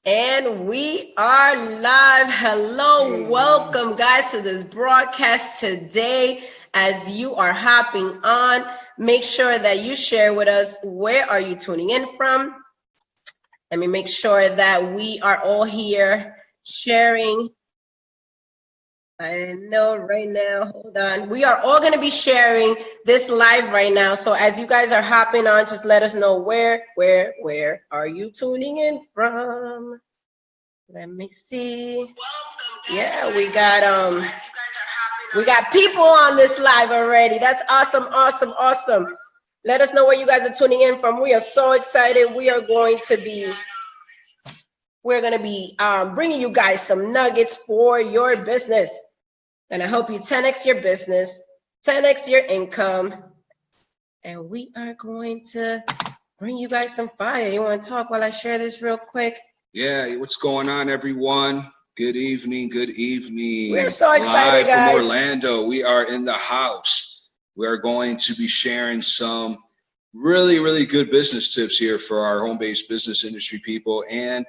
And we are live. Hello, welcome guys to this broadcast today. As you are hopping on, make sure that you share with us where are you tuning in from. Let me make sure that we are all here sharing. I know right now, hold on. We are all going to be sharing this live right now. So as you guys are hopping on, just let us know where are you tuning in from? Let me see. Yeah, we got people on this live already. That's awesome. Let us know where you guys are tuning in from. We are so excited. We're going to be bringing you guys some nuggets for your business. And I hope you 10x your business, 10x your income. And we are going to bring you guys some fire. You want to talk while I share this real quick? Yeah, what's going on, everyone? Good evening. We're so excited, Live guys. from Orlando, we are in the house. We are going to be sharing some really good business tips here for our home-based business industry people. And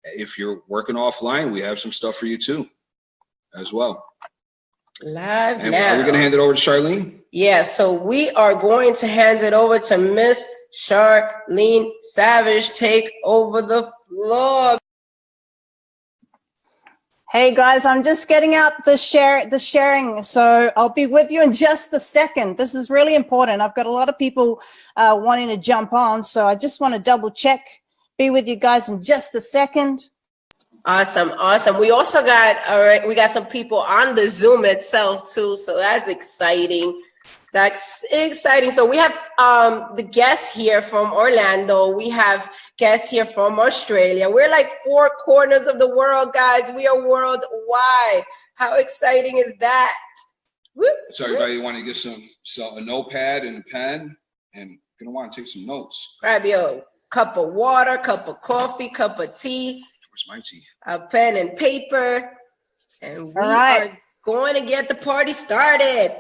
if you're working offline, we have some stuff for you too, as well. Live and now. Are we going to hand it over to Sharlene? Yeah, so we are going to hand it over to Miss Sharlene Savage. Take over the floor. Hey guys, I'm just getting out the sharing, so I'll be with you in just a second. This is really important. I've got a lot of people wanting to jump on, so I just want to double check. Be with you guys in just a second. Awesome. We also got, we got some people on the Zoom itself too, so that's exciting. So we have the guests here from Orlando. We have guests here from Australia. We're like 4 corners of the world, guys. We are worldwide. How exciting is that? Whoop, so everybody want to get a notepad and a pen, and you're going to want to take some notes. Grab your cup of water, cup of coffee, cup of tea. Where's my tea? A pen and paper. And we are going to get the party started.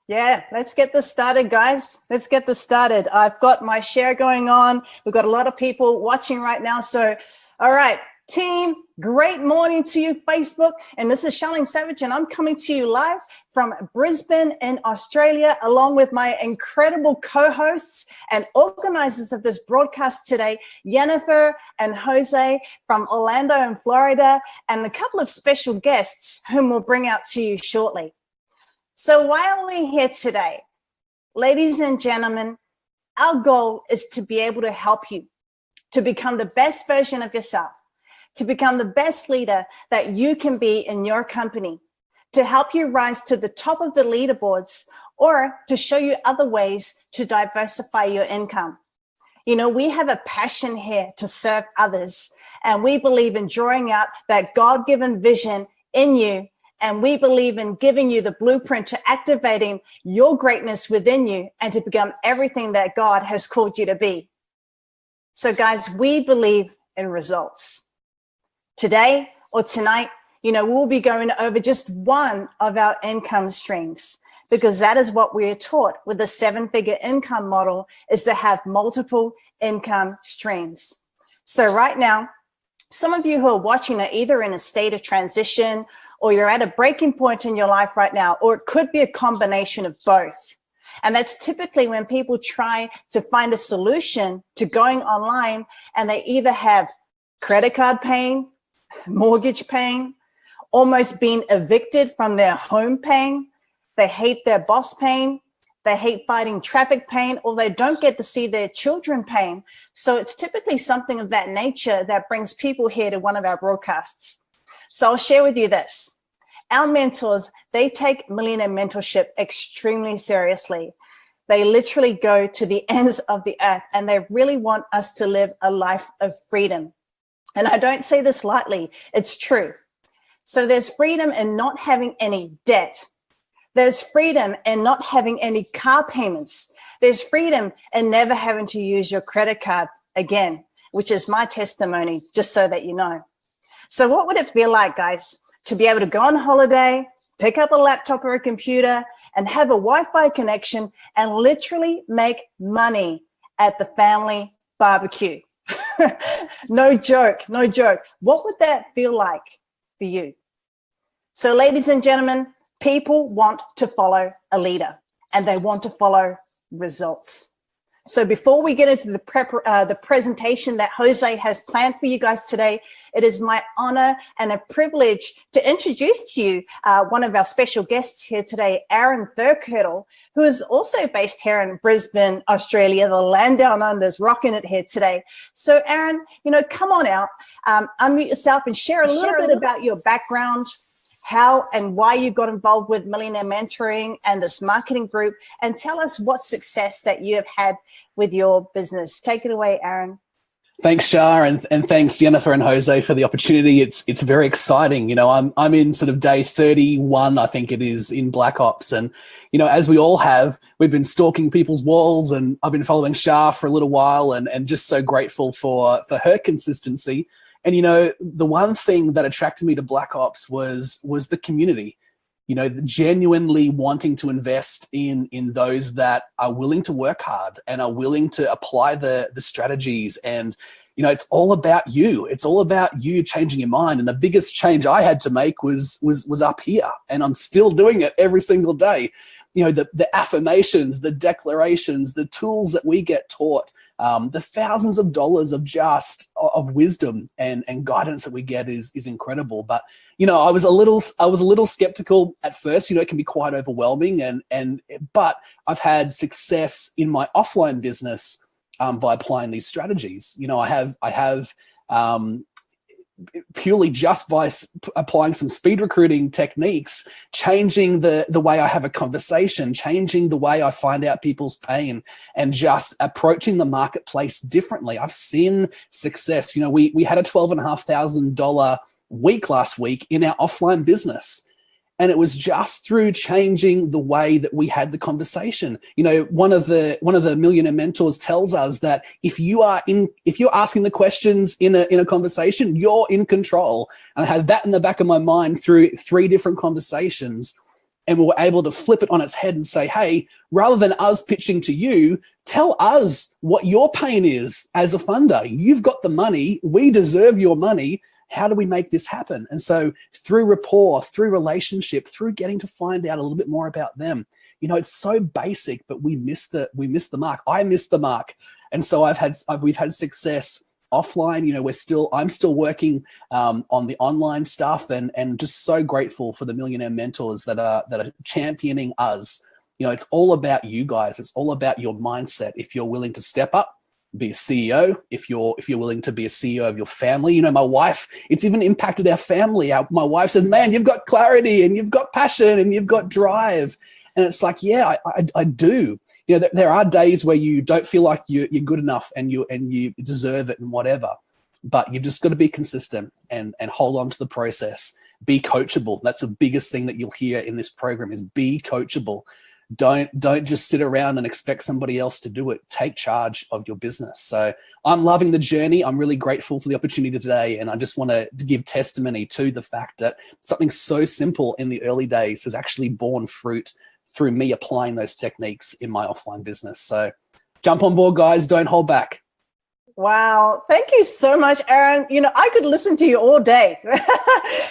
Yeah, let's get this started, guys. Let's get this started. I've got my share going on. We've got a lot of people watching right now. So, all right, team, great morning to you, Facebook. And this is Sharlene Savage, and I'm coming to you live from Brisbane in Australia, along with my incredible co-hosts and organizers of this broadcast today, Yhennifer and Jose from Orlando in Florida, and a couple of special guests whom we'll bring out to you shortly. So why are we here today? Ladies and gentlemen, our goal is to be able to help you to become the best version of yourself, to become the best leader that you can be in your company, to help you rise to the top of the leaderboards, or to show you other ways to diversify your income. You know, we have a passion here to serve others, and we believe in drawing out that God-given vision in you. And we believe in giving you the blueprint to activating your greatness within you and to become everything that God has called you to be. So guys, we believe in results. Today or tonight, you know, we'll be going over just one of our income streams, because that is what we are taught with the 7-figure income model, is to have multiple income streams. So right now, some of you who are watching are either in a state of transition, or you're at a breaking point in your life right now, or it could be a combination of both. And that's typically when people try to find a solution to going online, and they either have credit card pain, mortgage pain, almost being evicted from their home pain, they hate their boss pain, they hate fighting traffic pain, or they don't get to see their children pain. So it's typically something of that nature that brings people here to one of our broadcasts. So I'll share with you this. Our mentors, they take millionaire mentorship extremely seriously. They literally go to the ends of the earth, and they really want us to live a life of freedom. And I don't say this lightly, it's true. So there's freedom in not having any debt. There's freedom in not having any car payments. There's freedom in never having to use your credit card again, which is my testimony, just so that you know. So what would it feel like, guys, to be able to go on holiday, pick up a laptop or a computer, and have a Wi-Fi connection and literally make money at the family barbecue? No joke, no joke. What would that feel like for you? So, ladies and gentlemen, people want to follow a leader and they want to follow results. So before we get into the presentation that Jose has planned for you guys today, it is my honor and a privilege to introduce to you one of our special guests here today, Aaron Thurkettle, who is also based here in Brisbane, Australia. The land down under is rocking it here today. So Aaron, come on out, unmute yourself and share a little bit about your background, how and why you got involved with Millionaire Mentoring and this marketing group, and tell us what success that you have had with your business. Take it away, Aaron. Thanks, Shar, and thanks, Yhennifer and Jose, for the opportunity. It's very exciting. I'm in sort of day 31, I think it is, in Black Ops, and as we all have, we've been stalking people's walls, and I've been following Shar for a little while, and just so grateful for her consistency. And, the one thing that attracted me to Black Ops was the community, genuinely wanting to invest in those that are willing to work hard and are willing to apply the strategies. And, it's all about you. It's all about you changing your mind. And the biggest change I had to make was up here. And I'm still doing it every single day. The affirmations, the declarations, the tools that we get taught, the thousands of dollars of wisdom and guidance that we get is incredible. But I was a little skeptical at first. It can be quite overwhelming, but I've had success in my offline business by applying these strategies. I have purely just by applying some speed recruiting techniques, changing the way I have a conversation, changing the way I find out people's pain, and just approaching the marketplace differently. I've seen success. We had a $12,500 week last week in our offline business. And it was just through changing the way that we had the conversation. One of the millionaire mentors tells us that if you're asking the questions in a conversation, you're in control. And I had that in the back of my mind through 3 different conversations. And we were able to flip it on its head and say, hey, rather than us pitching to you, tell us what your pain is as a funder. You've got the money. We deserve your money. How do we make this happen? And so through rapport, through relationship, through getting to find out a little bit more about them, it's so basic, but we miss the mark. I missed the mark. And so we've had success offline. I'm still working on the online stuff, and just so grateful for the millionaire mentors that are championing us. It's all about you guys. It's all about your mindset. If you're willing to step up, be a CEO, if you're willing to be a CEO of your family. My wife, it's even impacted our family. My wife said, man, you've got clarity and you've got passion and you've got drive. And it's like, yeah, I do. There are days where you don't feel like you're good enough and you deserve it and whatever, but you've just got to be consistent and hold on to the process. Be coachable. That's the biggest thing that you'll hear in this program is be coachable. Don't just sit around and expect somebody else to do it. Take charge of your business. So I'm loving the journey. I'm really grateful for the opportunity today. And I just want to give testimony to the fact that something so simple in the early days has actually borne fruit through me applying those techniques in my offline business. So jump on board, guys. Don't hold back. Wow. Thank you so much, Aaron. I could listen to you all day.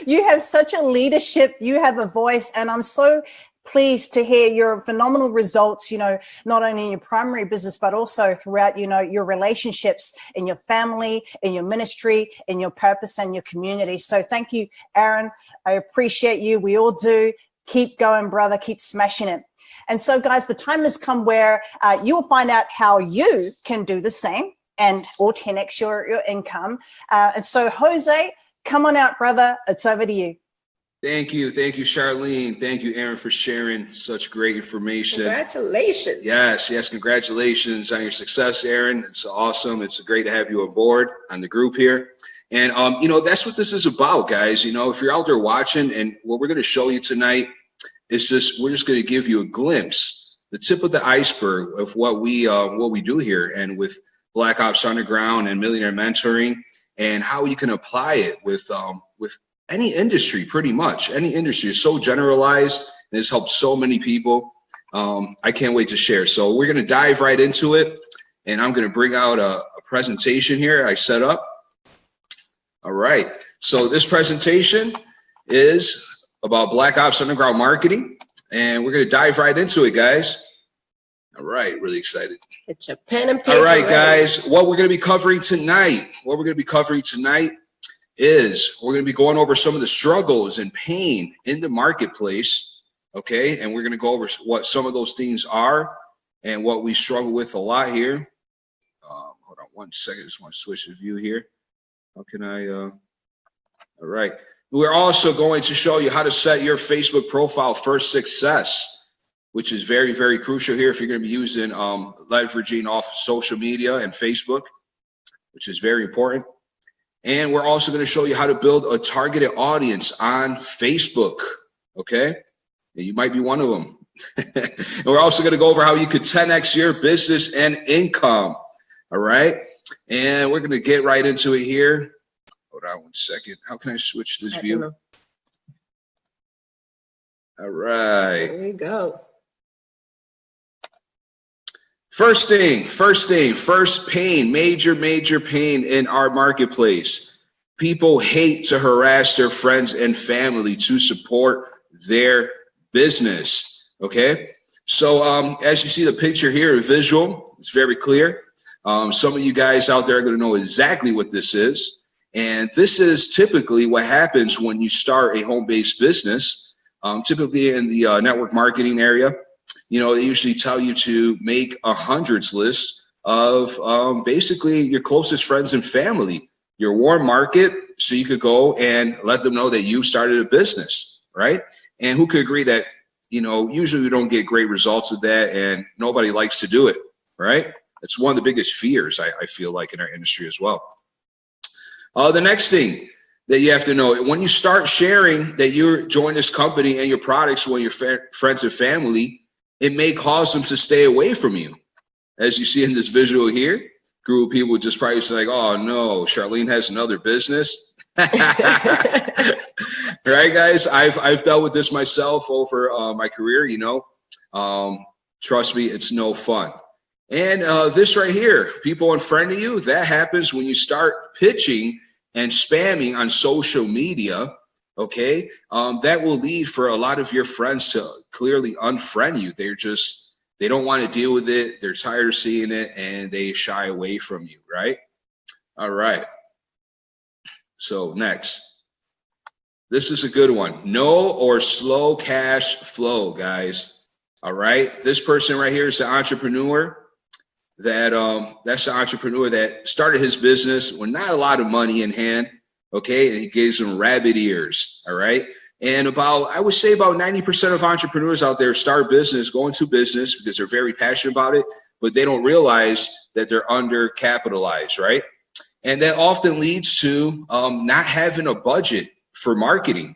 You have such a leadership. You have a voice. And I'm so pleased to hear your phenomenal results, not only in your primary business, but also throughout, your relationships in your family, in your ministry, in your purpose and your community. So thank you, Aaron. I appreciate you. We all do. Keep going, brother. Keep smashing it. And so, guys, the time has come where you will find out how you can do the same or 10x your income. And so, Jose, come on out, brother. It's over to you. Thank you, Sharlene. Thank you, Aaron, for sharing such great information. Congratulations. Yes, congratulations on your success, Aaron. It's awesome. It's great to have you on board on the group here. And, that's what this is about, guys. If you're out there watching, and what we're going to show you tonight is we're just going to give you a glimpse, the tip of the iceberg of what we do here, and with Black Ops Underground and Millionaire Mentoring, and how you can apply it with any industry, pretty much. Any industry is so generalized and it's helped so many people. I can't wait to share. So we're going to dive right into it, and I'm going to bring out a presentation here I set up. All right. So this presentation is about Black Ops Underground marketing, and we're going to dive right into it, guys. All right. Really excited. Get your pen and paper. All right, ready. guys. What we're going to be covering tonight is we're going to be going over some of the struggles and pain in the marketplace. Okay. And we're going to go over what some of those things are and what we struggle with a lot here. Hold on one second. I just want to switch the view here. How can I, all right. We're also going to show you how to set your Facebook profile for success, which is very, very crucial here if you're going to be using leveraging off social media and Facebook, which is very important. And we're also going to show you how to build a targeted audience on Facebook, okay? And you might be one of them. And we're also going to go over how you could 10x your business and income, all right? And we're going to get right into it here. Hold on one second. How can I switch this view? All right. There we go. First pain, major pain in our marketplace. People hate to harass their friends and family to support their business, okay? So as you see the picture here, visual, it's very clear. Some of you guys out there are going to know exactly what this is. And this is typically what happens when you start a home-based business, typically in the network marketing area. You know, they usually tell you to make a hundreds list of basically your closest friends and family, your warm market, so you could go and let them know that you started a business, right? And who could agree that, you know, usually we don't get great results with that and nobody likes to do it, right? It's one of the biggest fears, I feel like, in our industry as well. The next thing that you have to know, when you start sharing that you're joining this company and your products with your friends and family, it may cause them to stay away from you. As you see in this visual here, group of people just probably say like, oh no, Sharlene has another business. Right, guys? I've dealt with this myself over my career, you know. Trust me, it's no fun. And this right here, people in front of you, that happens when you start pitching and spamming on social media. Okay, that will lead for a lot of your friends to clearly unfriend you. They don't want to deal with it. They're tired of seeing it and they shy away from you, right? All right. So next, this is a good one. No or slow cash flow, guys. All right. This person right here is the entrepreneur that's the entrepreneur that started his business with not a lot of money in hand. Okay, and he gave them rabbit ears, all right? And I would say about 90% of entrepreneurs out there start business, go into business because they're very passionate about it, but they don't realize that they're undercapitalized, right? And that often leads to not having a budget for marketing,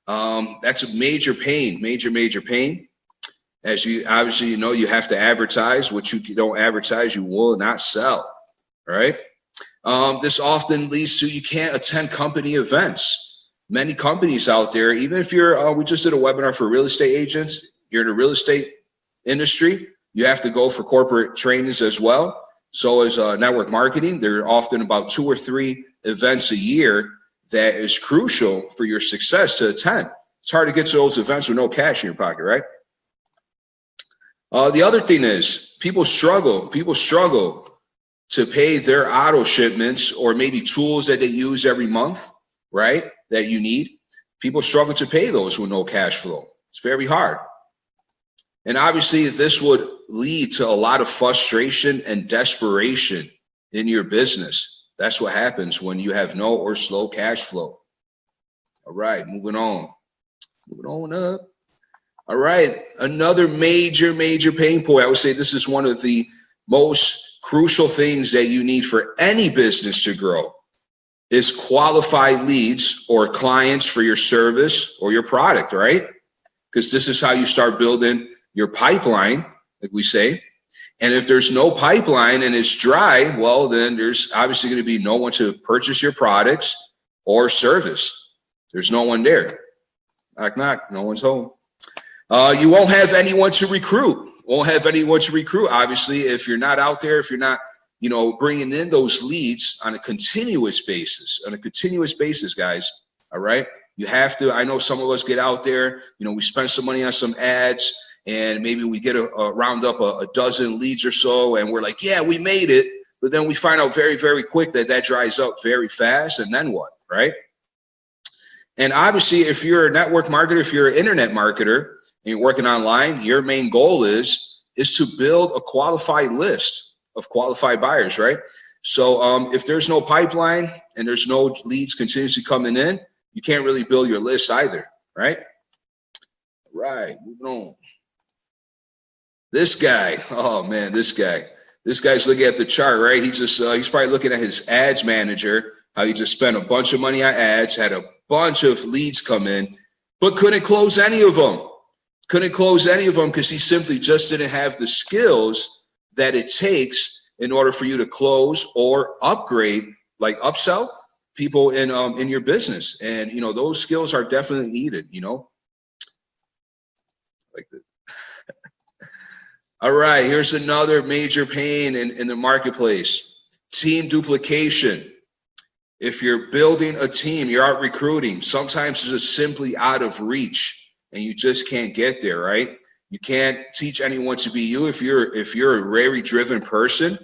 That's a major pain, major pain. As you obviously, you know, you have to advertise. What you don't advertise, you will not sell, all right? This often leads to you can't attend company events. Many companies out there, even if you're, we just did a webinar for real estate agents. You're in the real estate industry. You have to go for corporate trainings as well. So as network marketing, there are often about 2 or 3 events a year that is crucial for your success to attend. It's hard to get to those events with no cash in your pocket, right? The other thing is people struggle to pay their auto shipments or maybe tools that they use every month, right, that you need. People struggle to pay those with no cash flow. It's very hard. And obviously, this would lead to a lot of frustration and desperation in your business. That's what happens when you have no or slow cash flow. All right, moving on. Moving on up. All right, another major pain point. I would say this is one of the most crucial things that you need for any business to grow is qualified leads or clients for your service or your product, right? Because this is how you start building your pipeline, like we say. And if there's no pipeline and it's dry, well, then there's obviously going to be no one to purchase your products or service. There's no one there. Knock, knock, no one's home. You won't have anyone to recruit won't have anyone to recruit. Obviously, if you're not out there, if you're not, bringing in those leads on a continuous basis, guys. All right. You have to, I know some of us get out there, we spend some money on some ads, and maybe we get a round up a dozen leads or so, and we're like, yeah, we made it. But then we find out very, very quick that dries up very fast. And then what, right? And obviously, if you're a network marketer, if you're an internet marketer, and you're working online, your main goal is to build a qualified list of qualified buyers, right? So if there's no pipeline and there's no leads continuously coming in, you can't really build your list either, right? Right, moving on. This guy, oh man, this guy's looking at the chart, right? He's probably looking at his ads manager, how he just spent a bunch of money on ads, had a bunch of leads come in, but couldn't close any of them. Because he simply just didn't have the skills that it takes in order for you to close or upgrade, like upsell people in your business. And those skills are definitely needed, like this. All right, here's another major pain in the marketplace: team duplication. If you're building a team, you're out recruiting, sometimes it's just simply out of reach and you just can't get there, right? You can't teach anyone to be you. If you're a very driven person and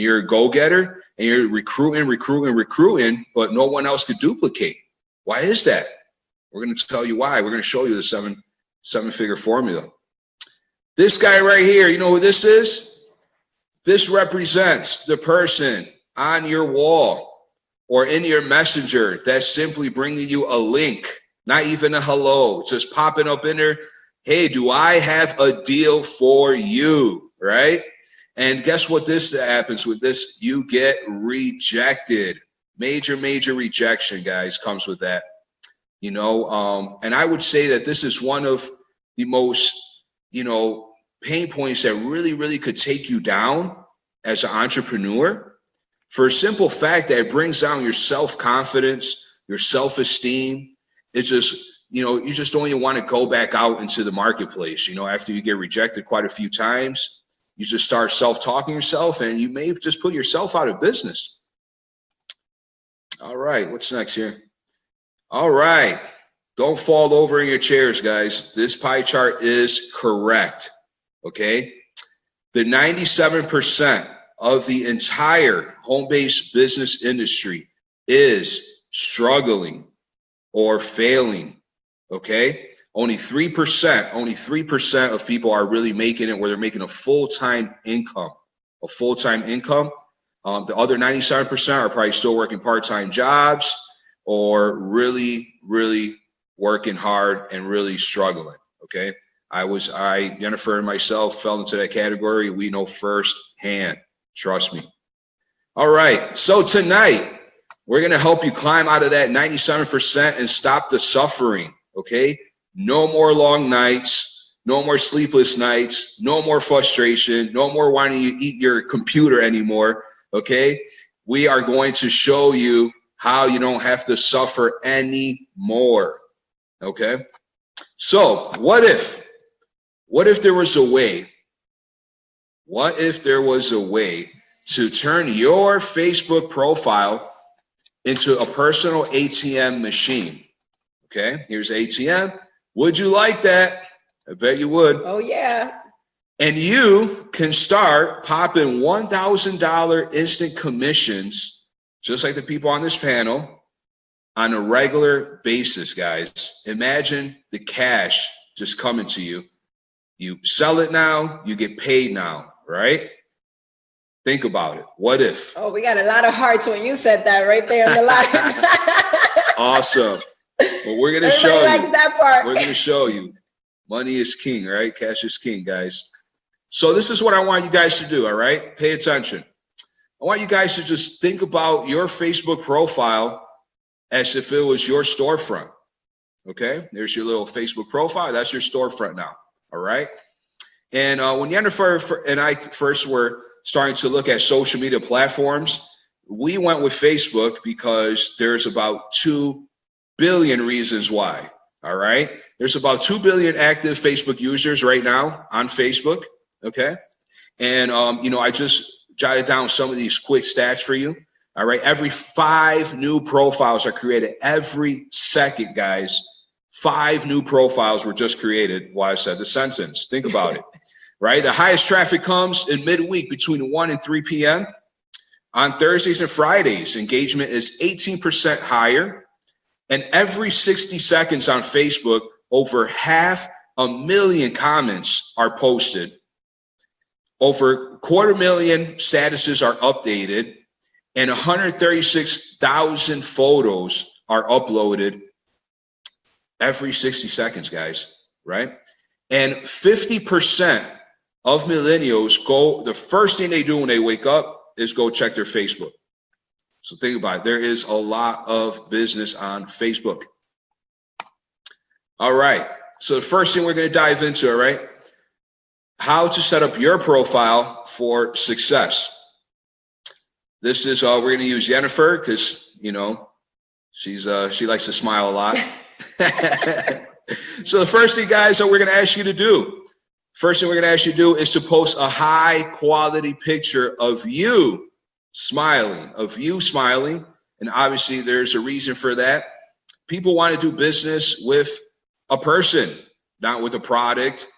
you're a go-getter and you're recruiting, but no one else could duplicate. Why is that? We're going to tell you why. We're going to show you the seven-figure formula. This guy right here, you know who this is? This represents the person on your wall or in your messenger that's simply bringing you a link, not even a hello, just popping up in there. Hey, do I have a deal for you, right? And guess what this happens with this? You get rejected. Major rejection, guys, comes with that. And I would say that this is one of the most, pain points that really could take you down as an entrepreneur, for a simple fact that it brings down your self-confidence, your self-esteem. It's just, you just don't even want to go back out into the marketplace. After you get rejected quite a few times, you just start self-talking yourself, and you may just put yourself out of business. All right, what's next here? All right, don't fall over in your chairs, guys. This pie chart is correct, okay? The 97% of the entire home-based business industry is struggling or failing, okay? Only 3% of people are really making it where they're making a full-time income. The other 97% are probably still working part-time jobs or really working hard and really struggling, okay? Yhennifer and myself fell into that category. We know firsthand. Trust me. All right. So tonight, we're going to help you climb out of that 97% and stop the suffering. Okay. No more long nights, no more sleepless nights, no more frustration, no more wanting to eat your computer anymore. Okay. We are going to show you how you don't have to suffer anymore. Okay. So what if there was a way? What if there was a way to turn your Facebook profile into a personal ATM machine? Okay, here's ATM. Would you like that? I bet you would. Oh, yeah. And you can start popping $1,000 instant commissions, just like the people on this panel, on a regular basis, guys. Imagine the cash just coming to you. You sell it now, you get paid now, right? Think about it. What if? Oh, we got a lot of hearts when you said that right there in the live. Awesome. Well, we're going to show you. Likes that part. We're going to show you. Money is king, right? Cash is king, guys. So this is what I want you guys to do, all right? Pay attention. I want you guys to just think about your Facebook profile as if it was your storefront, okay? There's your little Facebook profile. That's your storefront now, all right? And when Yhennifer and I first were starting to look at social media platforms, we went with Facebook because there's about 2 billion reasons why, all right? There's about 2 billion active Facebook users right now on Facebook, Okay. And, I just jotted down some of these quick stats for you. All right. Every 5 new profiles are created every second, guys. 5 new profiles were just created while I said the sentence. Think about it. Right. The highest traffic comes in midweek between 1 and 3 p.m. On Thursdays and Fridays, engagement is 18% higher. And every 60 seconds on Facebook, over 500,000 comments are posted. Over 250,000 statuses are updated, and 136,000 photos are uploaded every 60 seconds, guys, right? And 50% of millennials the first thing they do when they wake up is go check their Facebook. So think about it. There is a lot of business on Facebook. All right. So the first thing we're going to dive into, all right, how to set up your profile for success. This is, we're going to use Yhennifer because, she likes to smile a lot. So the first thing, guys, that we're going to ask you to do, is to post a high quality picture of you smiling. And obviously there's a reason for that. People want to do business with a person, not with a product,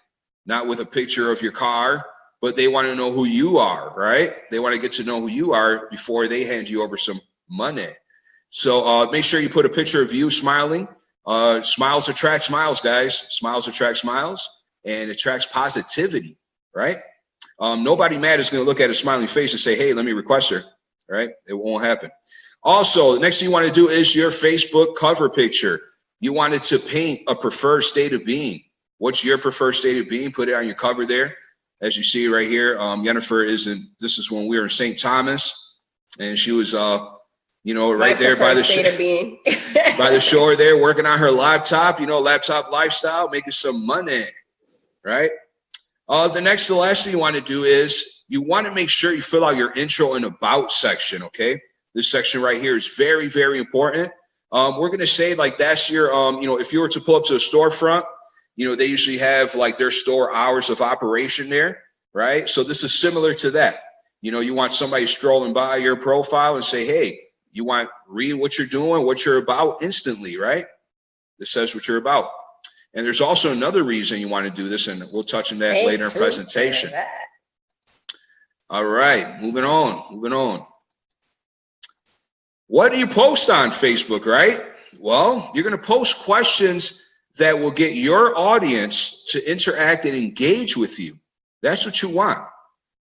not with a picture of your car, but they want to know who you are, right? They want to get to know who you are before they hand you over some money. So make sure you put a picture of you smiling. Smiles attract smiles, guys. Smiles attract smiles, and it attracts positivity, right? Nobody mad is going to look at a smiling face and say, hey, let me request her, right? It won't happen. Also, the next thing you want to do is your Facebook cover picture. You want it to paint a preferred state of being. What's your preferred state of being? Put it on your cover there. As you see right here, Yhennifer this is when we were in St. Thomas, and she was, right there by the by the shore there, working on her laptop, laptop lifestyle, making some money, right? The last thing you want to do is you want to make sure you fill out your intro and about section, okay? This section right here is very, very important. We're going to say like that's your, if you were to pull up to a storefront, they usually have like their store hours of operation there, right? So this is similar to that. You want somebody strolling by your profile and say, hey, you want read what you're doing, what you're about instantly, right? This says what you're about. And there's also another reason you want to do this, and we'll touch on that later in the presentation. All right, moving on. What do you post on Facebook, right? Well, you're going to post questions that will get your audience to interact and engage with you. That's what you want.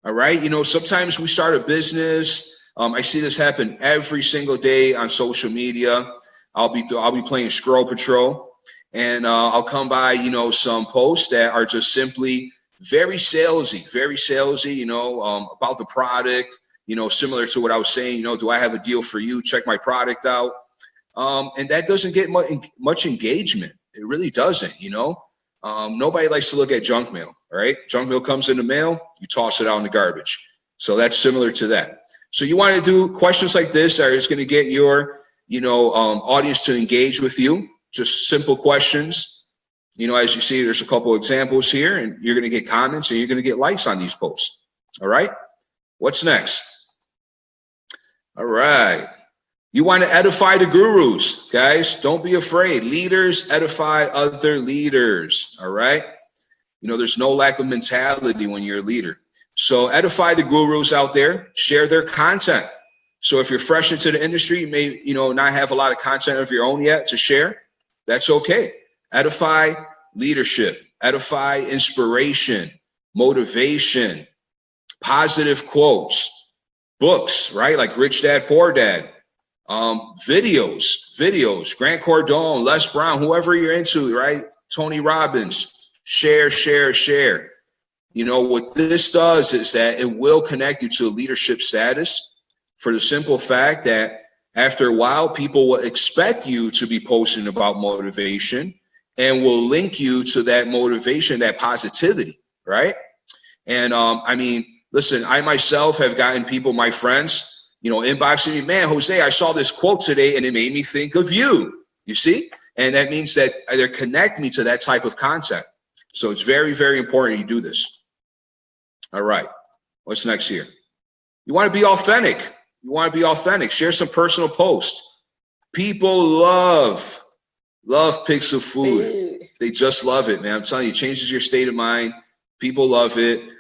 All right. Sometimes we start a business. I see this happen every single day on social media. I'll be playing Scroll Patrol, and I'll come by, some posts that are just simply very salesy, about the product, similar to what I was saying, do I have a deal for you? Check my product out. And that doesn't get much engagement. It really doesn't, Nobody likes to look at junk mail, all right? Junk mail comes in the mail, you toss it out in the garbage. So that's similar to that. So you want to do questions like this that is going to get your, audience to engage with you. Just simple questions. As you see, there's a couple examples here, and you're going to get comments and you're going to get likes on these posts. All right. What's next? All right. You want to edify the gurus, guys. Don't be afraid. Leaders edify other leaders. All right. There's no lack of mentality when you're a leader. So edify the gurus out there, share their content. So if you're fresh into the industry, you may, not have a lot of content of your own yet to share. That's okay. Edify leadership, edify inspiration, motivation, positive quotes, books, right? Like Rich Dad, Poor Dad, videos, Grant Cardone, Les Brown, whoever you're into, right? Tony Robbins, share. What this does is that it will connect you to a leadership status for the simple fact that after a while, people will expect you to be posting about motivation and will link you to that motivation, that positivity, right? And listen, I myself have gotten people, my friends, inboxing me, man, Jose, I saw this quote today and it made me think of you, you see? And that means that they connect me to that type of content. So it's very, very important you do this. All right. What's next here? You want to be authentic. You want to be authentic. Share some personal posts. People love pics of food. They just love it, man. I'm telling you, it changes your state of mind. People love it.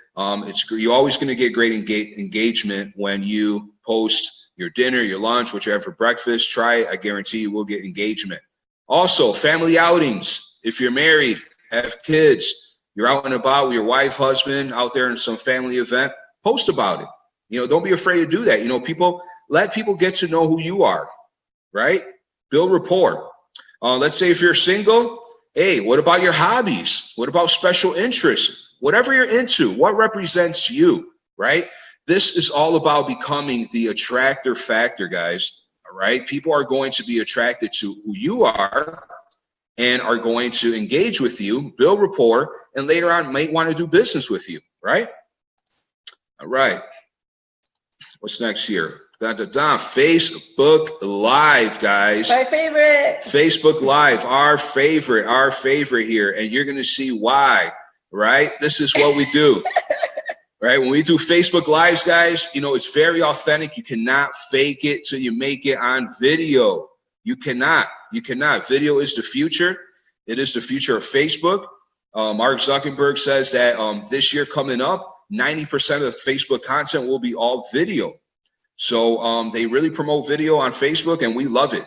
You're always going to get great engagement when you post your dinner, your lunch, what you have for breakfast. Try it. I guarantee you will get engagement. Also, family outings. If you're married, have kids, you're out and about with your wife, husband, out there in some family event, post about it. You know, don't be afraid to do that. You know, let people get to know who you are, right? Build rapport. Let's say if you're single, hey, what about your hobbies? What about special interests? Whatever you're into, what represents you, right? This is all about becoming the attractor factor, guys, all right? People are going to be attracted to who you are and are going to engage with you, build rapport, and later on might want to do business with you, right? All right. What's next here? Facebook Live, guys. My favorite. Facebook Live, our favorite here. And you're going to see why, right? This is what we do, right? When we do Facebook Lives, guys, you know, it's very authentic. You cannot fake it till you make it on video. You cannot. Video is the future. It is the future of Facebook. Mark Zuckerberg says that this year coming up, 90% of Facebook content will be all video. So they really promote video on Facebook, and we love it.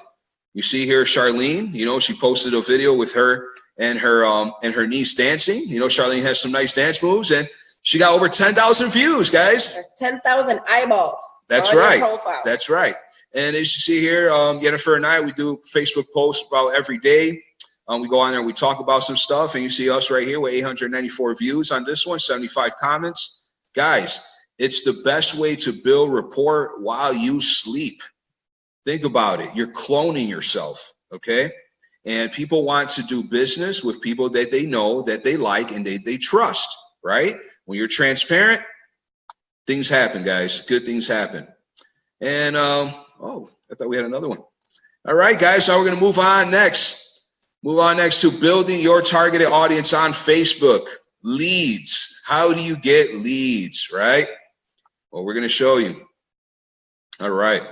You see here, Sharlene, you know, she posted a video with her and her niece dancing. You know, Sharlene has some nice dance moves, and she got over 10,000 views, guys. That's 10,000 eyeballs. That's right. That's right. And as you see here, Yhennifer and I, we do Facebook posts about every day. We go on there and we talk about some stuff, and you see us right here with 894 views on this one, 75 comments. Guys, it's the best way to build rapport while you sleep. Think about it. You're cloning yourself, okay? And people want to do business with people that they know, that they like, and they trust, right? When you're transparent, things happen, guys. Good things happen. And, oh, I thought we had another one. All right, guys, so we're going to move on next. Move on next to building your targeted audience on Facebook. Leads. How do you get leads, right? Well, we're going to show you. All right.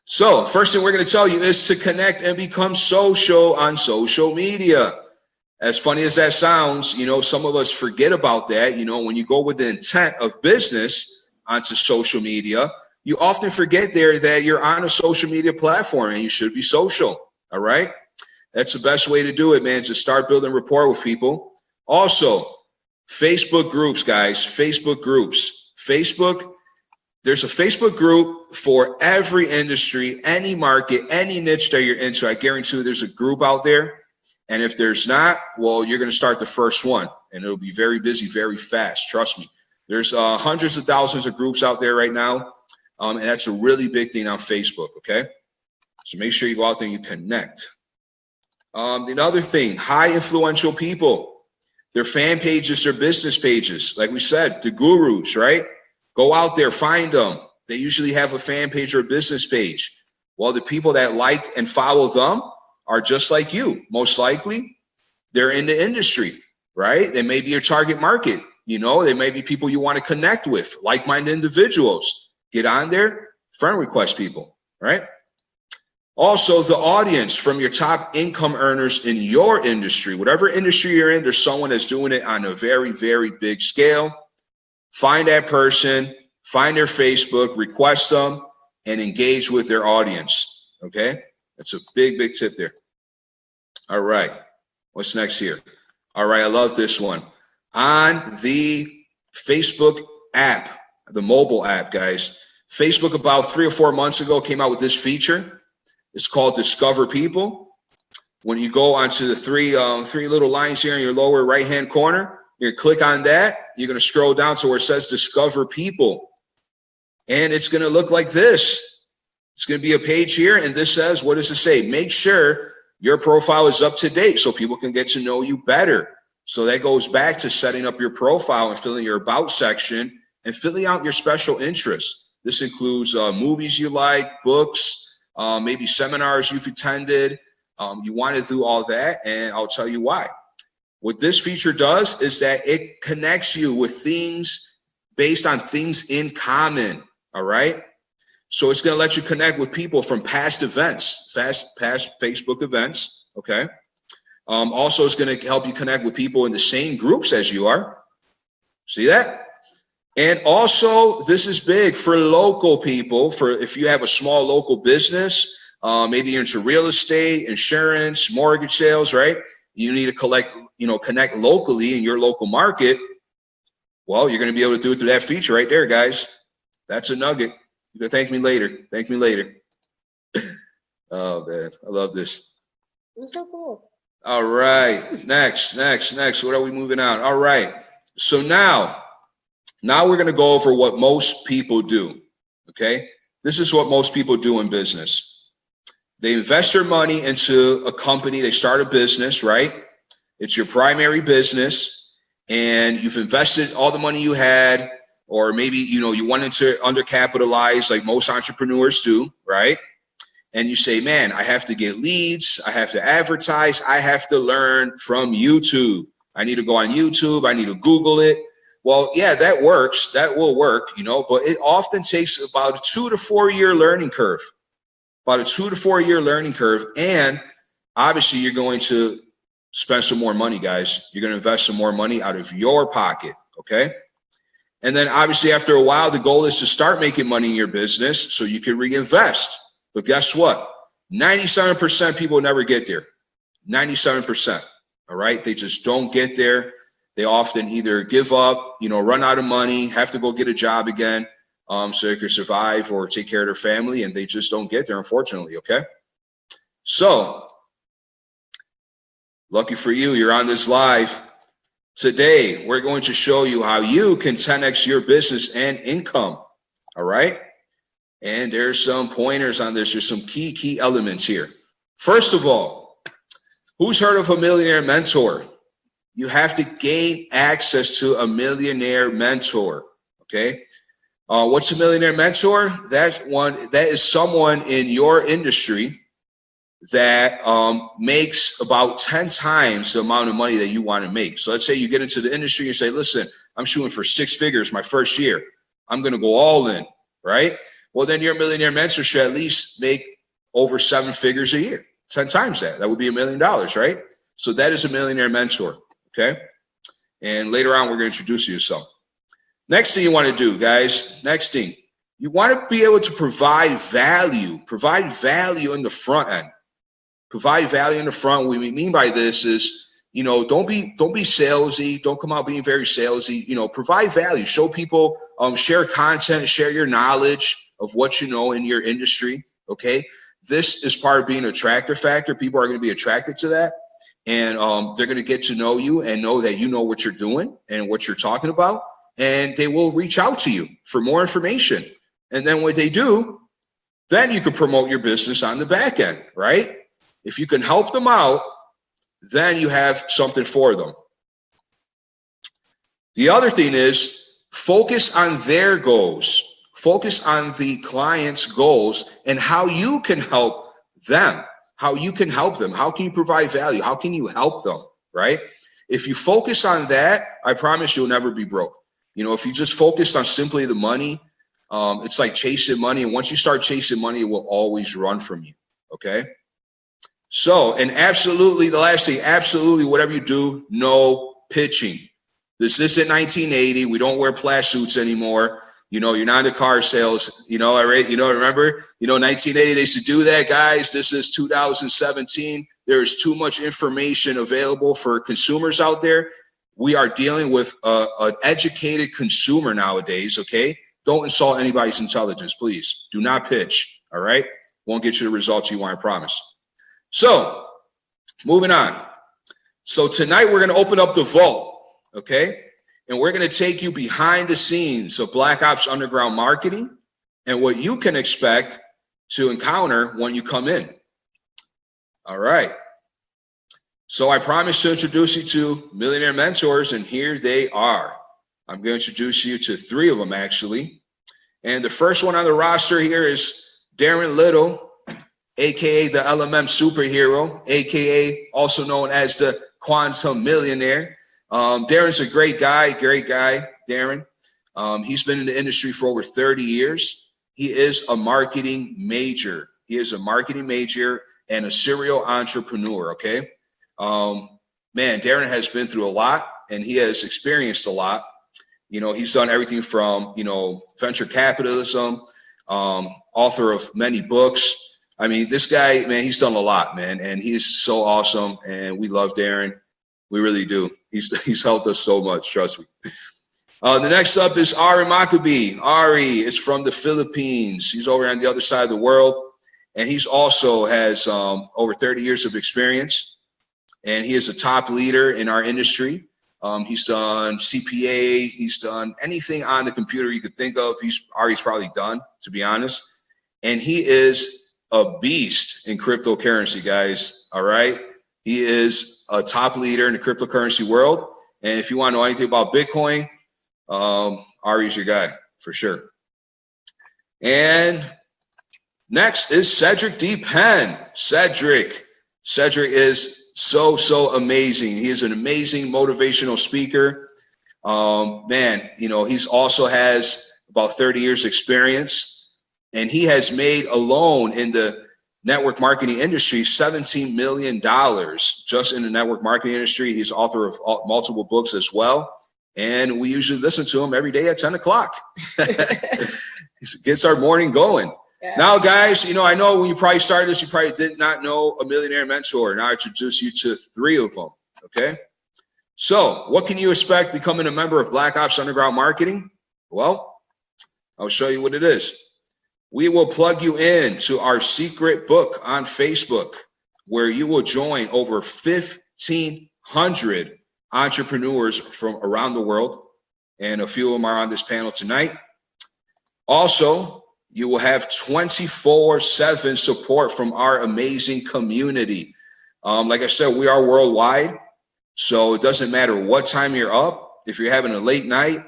So first thing we're going to tell you is to connect and become social on social media. As funny as that sounds, you know, some of us forget about that. You know, when you go with the intent of business onto social media, you often forget there that you're on a social media platform and you should be social. All right. That's the best way to do it, man, to start building rapport with people. Also, Facebook groups, guys, Facebook groups. There's a Facebook group for every industry, any market, any niche that you're into. I guarantee you there's a group out there. And if there's not, well, you're going to start the first one, and it'll be very busy, very fast. Trust me. There's hundreds of thousands of groups out there right now, and that's a really big thing on Facebook, okay? So make sure you go out there and you connect. The other thing, high influential people, their fan pages, their business pages. Like we said, the gurus, right? Go out there, find them. They usually have a fan page or a business page. Well, the people that like and follow them are just like you. Most likely, they're in the industry, right? They may be your target market. You know, they may be people you want to connect with, like-minded individuals. Get on there, friend request people, right? Also, the audience from your top income earners in your industry. Whatever industry you're in, there's someone that's doing it on a very, very big scale. Find that person, find their Facebook, request them, and engage with their audience, okay? That's a big, big tip there. All right, what's next here? All right, I love this one. On the Facebook app, the mobile app, guys, Facebook about 3 or 4 months ago came out with this feature. It's called Discover People. When you go onto the three little lines here in your lower right-hand corner, you're going to click on that. You're going to scroll down to where it says Discover People. And it's going to look like this. It's going to be a page here, and this says, what does it say? Make sure your profile is up to date so people can get to know you better. So that goes back to setting up your profile and filling your about section and filling out your special interests. This includes movies you like, books, maybe seminars you've attended. You want to do all that, and I'll tell you why. What this feature does is that it connects you with things based on things in common. All right. So it's going to let you connect with people from past events, past Facebook events. Okay. Also, it's going to help you connect with people in the same groups as you are. See that? And also, this is big for local people. For if you have a small local business, maybe you're into real estate, insurance, mortgage sales, right? You need to connect locally in your local market. Well, you're going to be able to do it through that feature right there, guys. That's a nugget. You can thank me later. Thank me later. Oh, man. I love this. It's so cool. All right. Next. What are we moving on? All right. So now we're going to go over what most people do. Okay. This is what most people do in business. They invest their money into a company. They start a business, right? It's your primary business, and you've invested all the money you had. Or maybe, you wanted to undercapitalize like most entrepreneurs do, right? And you say, man, I have to get leads. I have to advertise. I have to learn from YouTube. I need to go on YouTube. I need to Google it. Well, yeah, that works. That will work, but it often takes about a 2 to 4 year learning curve. And obviously you're going to spend some more money, guys. You're going to invest some more money out of your pocket, okay? And then obviously after a while, the goal is to start making money in your business so you can reinvest. But guess what? 97% people never get there. 97%. All right. They just don't get there. They often either give up, run out of money, have to go get a job again so they can survive or take care of their family. And they just don't get there, unfortunately. Okay. So lucky for you, you're on this live. Today, we're going to show you how you can 10x your business and income. All right. And there's some pointers on this. There's some key elements here. First of all, who's heard of a millionaire mentor? You have to gain access to a millionaire mentor. Okay. What's a millionaire mentor? That is someone in your industry that makes about 10 times the amount of money that you want to make. So let's say you get into the industry and you say, listen, I'm shooting for 6 figures my first year. I'm going to go all in, right? Well, then your millionaire mentor should at least make over 7 figures a year, 10 times that. That would be $1 million, right? So that is a millionaire mentor, okay? And later on, we're going to introduce you to some. Next thing you want to do, guys, you want to be able to provide value in the front end. Provide value in the front. What we mean by this is, don't be salesy. Don't come out being very salesy. Provide value. Show people, share content, share your knowledge of what you know in your industry. Okay. This is part of being an attractor factor. People are going to be attracted to that. And they're going to get to know you and know that you know what you're doing and what you're talking about. And they will reach out to you for more information. And then what they do, then you can promote your business on the back end, right? If you can help them out, then you have something for them. The other thing is focus on their goals. Focus on the client's goals and how you can help them, how you can help them. How can you provide value? How can you help them, right? If you focus on that, I promise you'll never be broke. If you just focus on simply the money, it's like chasing money. And once you start chasing money, it will always run from you, okay? So, and absolutely, the last thing, absolutely, whatever you do, no pitching. This isn't 1980. We don't wear plaid suits anymore. You're not in car sales. Right? Remember, 1980, they used to do that, guys. This is 2017. There is too much information available for consumers out there. We are dealing with an educated consumer nowadays, okay? Don't insult anybody's intelligence, please. Do not pitch, all right? Won't get you the results you want, I promise. So, moving on. So tonight we're going to open up the vault, okay? And we're going to take you behind the scenes of Black Ops Underground Marketing and what you can expect to encounter when you come in. All right. So I promised to introduce you to millionaire mentors, and here they are. I'm going to introduce you to 3 of them, actually. And the first one on the roster here is Darren Little, AKA the LMM superhero, AKA also known as the Quantum Millionaire. Darren's a great guy, Darren. He's been in the industry for over 30 years. He is a marketing major. He is a marketing major and a serial entrepreneur, okay? Man, Darren has been through a lot, and he has experienced a lot. You know, he's done everything from, you know, venture capitalism, author of many books. I mean, this guy, man, he's done a lot, man, and he's so awesome, and we love Darren. We really do. He's helped us so much, trust me. The next up is Ari Maccabi. Ari is from the Philippines. He's over on the other side of the world, and he's also has over 30 years of experience, and he is a top leader in our industry. He's done CPA. He's done anything on the computer you could think of. Ari's probably done, to be honest, and he is a beast in cryptocurrency, guys. All right, he is a top leader in the cryptocurrency world, and if you want to know anything about Bitcoin, Ari's your guy for sure. And next is Cedric D. Penn. Cedric is so amazing. He is an amazing motivational speaker. Man, you know, he's also has about 30 years experience, and he has made alone in the network marketing industry $17 million just in the network marketing industry. He's author of multiple books as well. And we usually listen to him every day at 10 o'clock. Gets our morning going. Yeah. Now, guys, you know, I know when you probably started this, you probably did not know a millionaire mentor. Now I introduce you to 3 of them, okay? So what can you expect becoming a member of Black Ops Underground Marketing? Well, I'll show you what it is. We will plug you in to our secret book on Facebook, where you will join over 1,500 entrepreneurs from around the world, and a few of them are on this panel tonight. Also, you will have 24/7 support from our amazing community. Like I said, we are worldwide, so it doesn't matter what time you're up. If you're having a late night,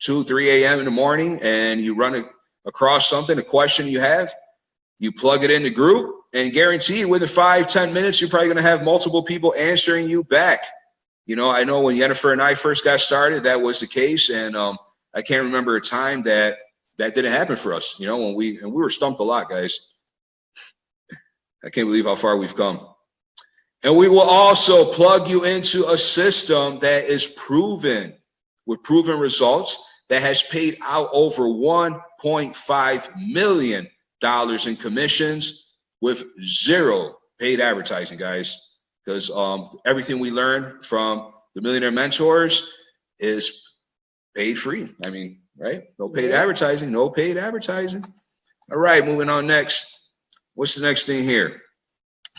2, 3 a.m. in the morning, and you run across something, a question you have, you plug it in the group, and guarantee within 5-10 minutes, you're probably going to have multiple people answering you back. You know, I know when Yhennifer and I first got started, that was the case, and I can't remember a time that didn't happen for us. You know, when we were stumped a lot, guys. I can't believe how far we've come. And we will also plug you into a system that is proven with proven results, that has paid out over $1.5 million in commissions with 0 paid advertising, guys. Because everything we learn from the Millionaire Mentors is paid free. I mean, right? No paid advertising, no paid advertising. All right, moving on next. What's the next thing here?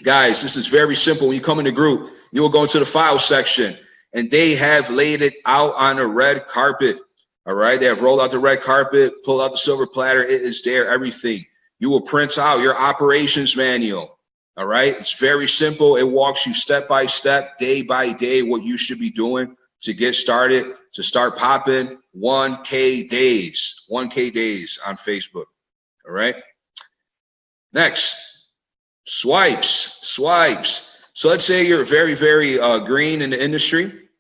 Guys, this is very simple. When you come in the group, you will go into the file section, and they have laid it out on a red carpet. All right, they have rolled out the red carpet, pull out the silver platter. It is there, everything. You will print out your operations manual. All right, it's very simple. It walks you step by step, day by day, what you should be doing to get started, to start popping 1K days on Facebook. All right. Next, swipes. So let's say you're very, very green in the industry,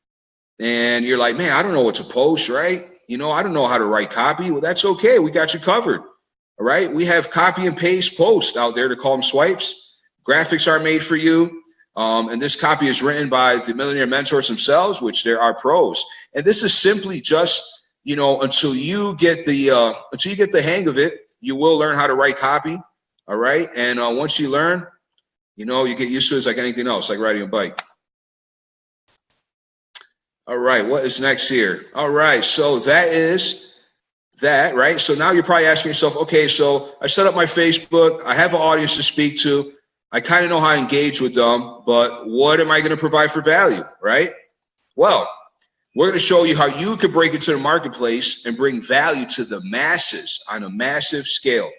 and you're like, man, I don't know what to post, right? You know, I don't know how to write copy. Well, that's okay. We got you covered. All right. We have copy and paste posts out there to call them swipes. Graphics are made for you. And this copy is written by the Millionaire Mentors themselves, which there are pros. And this is simply just, you know, until you get the hang of it, you will learn how to write copy. All right. And once you learn, you know, you get used to it. It's like anything else, like riding a bike. All right, what is next here? All right, so that is that, right? So now you're probably asking yourself, okay, so I set up my Facebook. I have an audience to speak to. I kind of know how to engage with them, but what am I going to provide for value, right? Well, we're going to show you how you could break into the marketplace and bring value to the masses on a massive scale,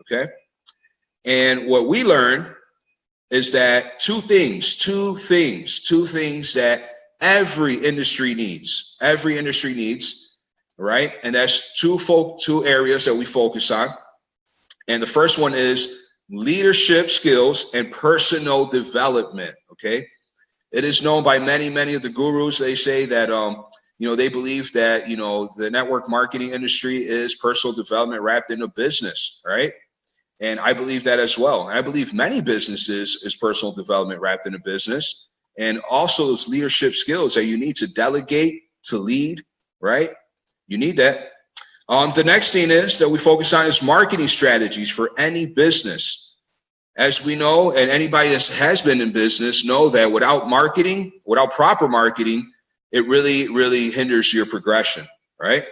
okay? And what we learned is that two things that every industry needs, right? And that's two areas that we focus on. And the first one is leadership skills and personal development, okay? It is known by many of the gurus. They say that, they believe that, the network marketing industry is personal development wrapped into business, right? And I believe that as well. And I believe many businesses is personal development wrapped into business, and also those leadership skills that you need to delegate, to lead, right? You need that. The next thing is that we focus on is marketing strategies for any business. As we know, and anybody that has been in business know that without marketing, without proper marketing, it really, really hinders your progression, right?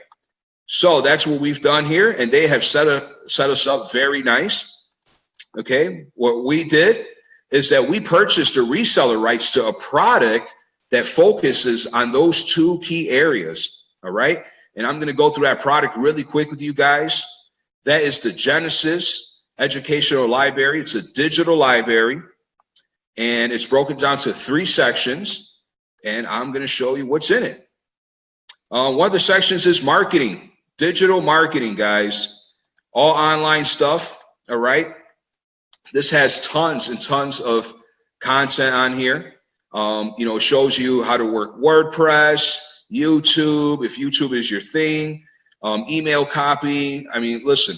So that's what we've done here, and they have set us up very nice. Okay, what we did is that we purchased the reseller rights to a product that focuses on those two key areas, all right? And I'm going to go through that product really quick with you guys. That is the Genesis Educational Library. It's a digital library, and it's broken down to 3 sections, and I'm going to show you what's in it. One of the sections is marketing, digital marketing, guys, all online stuff, all right? This has tons and tons of content on here. It shows you how to work WordPress, YouTube, if YouTube is your thing, email copy. I mean, listen,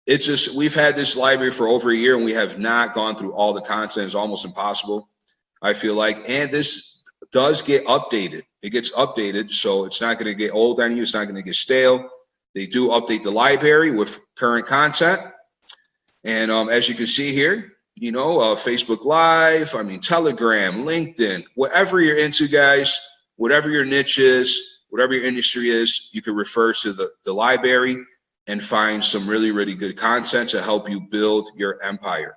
it's just, we've had this library for over a year and we have not gone through all the content. It's almost impossible, I feel like. And this does get updated. It gets updated, so it's not going to get old on you. It's not going to get stale. They do update the library with current content. And as you can see here, Facebook Live, Telegram, LinkedIn, whatever you're into, guys, whatever your niche is, whatever your industry is, you can refer to the library and find some really, really good content to help you build your empire.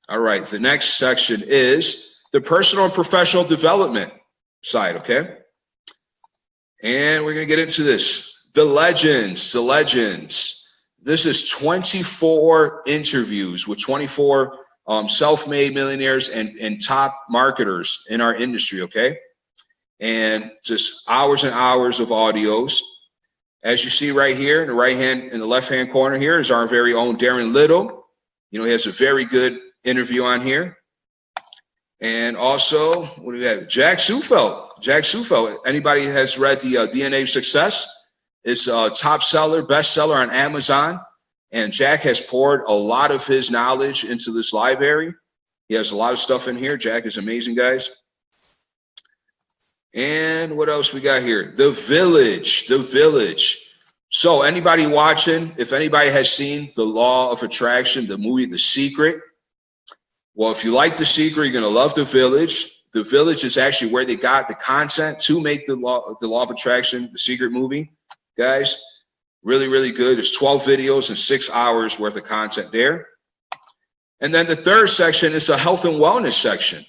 All right, the next section is the personal and professional development side, okay? And we're going to get into this. The legends. This is 24 interviews with 24 self-made millionaires and top marketers in our industry, okay? And just hours and hours of audios. As you see right here in the left-hand corner here is our very own Darren Little. He has a very good interview on here. And also, what do we have? Jack Sufelt. Anybody has read the DNA of Success? It's a top seller, bestseller on Amazon. And Jack has poured a lot of his knowledge into this library. He has a lot of stuff in here. Jack is amazing, guys. And what else we got here? The Village. So anybody watching, if anybody has seen The Law of Attraction, the movie The Secret, well, if you like The Secret, you're going to love The Village. The Village is actually where they got the content to make the Law of Attraction, The Secret movie. Guys, really, really good. There's 12 videos and 6 hours worth of content there. And then the third section is a health and wellness section.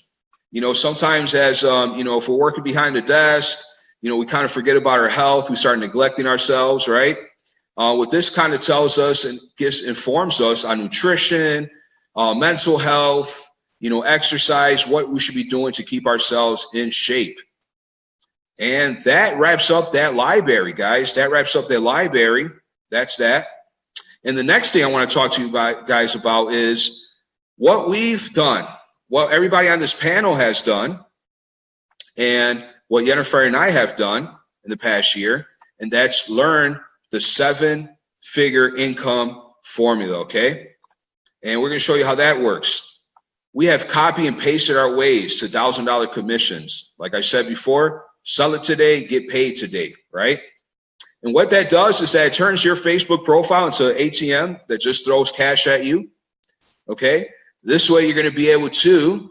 Sometimes as, if we're working behind the desk, we kind of forget about our health. We start neglecting ourselves, right? What this kind of tells us and informs us on nutrition, mental health, exercise, what we should be doing to keep ourselves in shape. And that wraps up that library, guys. That wraps up that library. That's that. And the next thing I want to talk to you guys about is what we've done, what everybody on this panel has done, and what Yhennifer and I have done in the past year, and that's learn the 7-figure income formula, okay? And we're going to show you how that works. We have copy and pasted our ways to $1,000 commissions. Like I said before, sell it today, get paid today, right? And what that does is that it turns your Facebook profile into an ATM that just throws cash at you, okay? This way you're going to be able to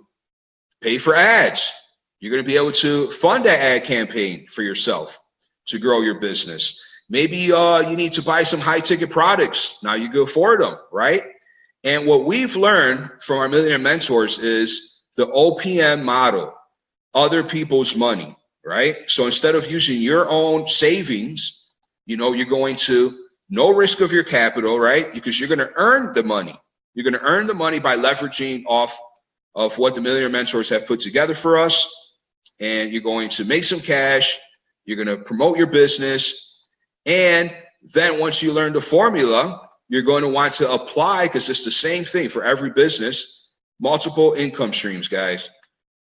pay for ads. You're going to be able to fund that ad campaign for yourself to grow your business. Maybe you need to buy some high-ticket products. Now you can afford them, right? And what we've learned from our millionaire mentors is the OPM model, other people's money, right? So instead of using your own savings, you're going to no risk of your capital, right? Because you're going to earn the money. You're going to earn the money by leveraging off of what the millionaire mentors have put together for us. And you're going to make some cash. You're going to promote your business. And then once you learn the formula, you're going to want to apply, because it's the same thing for every business, multiple income streams, guys.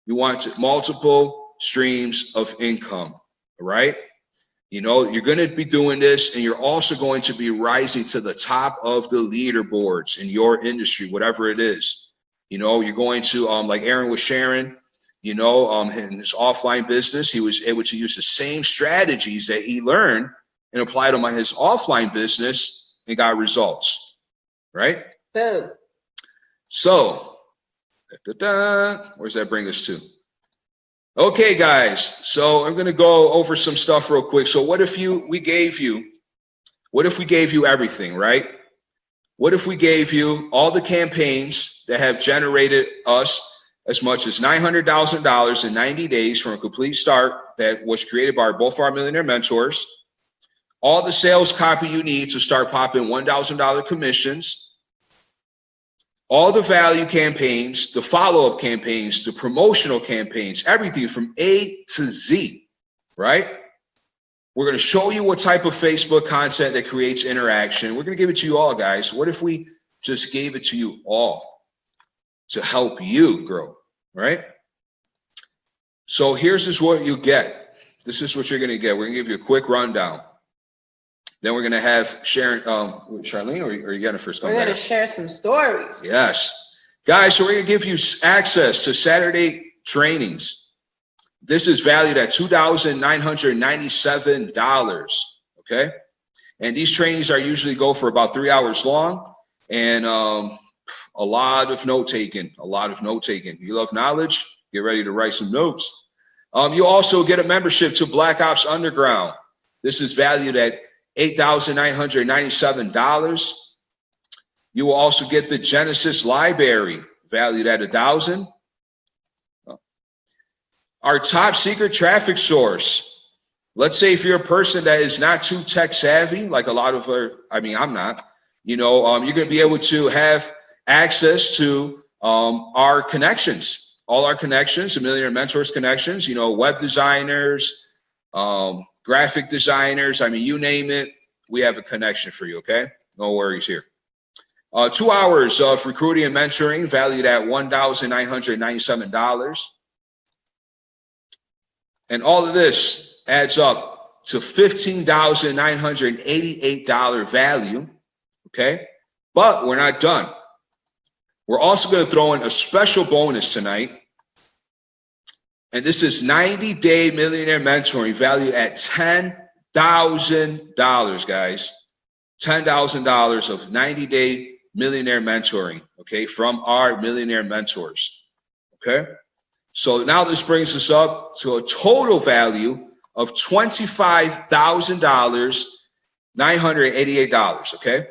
You want multiple streams of income. right? You know, you're going to be doing this, and you're also going to be rising to the top of the leaderboards in your industry, whatever it is. You know, you're going to, like Aaron was sharing, you know, in his offline business, he was able to use the same strategies that he learned and apply them on his offline business and got results, right? Boom. So, where's that bring us to? Okay, guys, so I'm going to go over some stuff real quick. So what if we gave you everything, right? What if we gave you all the campaigns that have generated us as much as $900,000 in 90 days from a complete start that was created by both our millionaire mentors, all the sales copy you need to start popping $1,000 commissions, all the value campaigns, the follow-up campaigns, the promotional campaigns, everything from A to Z, right? We're going to show you what type of Facebook content that creates interaction. We're going to give it to you all, guys. What if we just gave it to you all to help you grow, right? So here's what you get. This is what you're going to get. We're going to give you a quick rundown. Then we're going to have Sharlene or Yhennifer. We're going to share some stories. Yes. Guys, so we're going to give you access to Saturday trainings. This is valued at $2,997, okay? And these trainings are usually go for about 3 hours long and a lot of note-taking, You love knowledge? Get ready to write some notes. You also get a membership to Black Ops Underground. This is valued at $8,997. You will also get the Genesis Library, valued at $1,000. Our top secret traffic source. Let's say if you're a person that is not too tech savvy, like a lot of I'm not, you know, you're going to be able to have access to our connections, all our connections, the Millionaire Mentors connections, you know, web designers, graphic designers, you name it, we have a connection for you, okay? No worries here. 2 hours of recruiting and mentoring valued at $1,997. And all of this adds up to $15,988 value, okay? But we're not done. We're also going to throw in a special bonus tonight. And this is 90-day millionaire mentoring valued at $10,000, guys. $10,000 of 90-day millionaire mentoring, okay, from our millionaire mentors, okay? So now this brings us up to a total value of $25,000, $988, okay?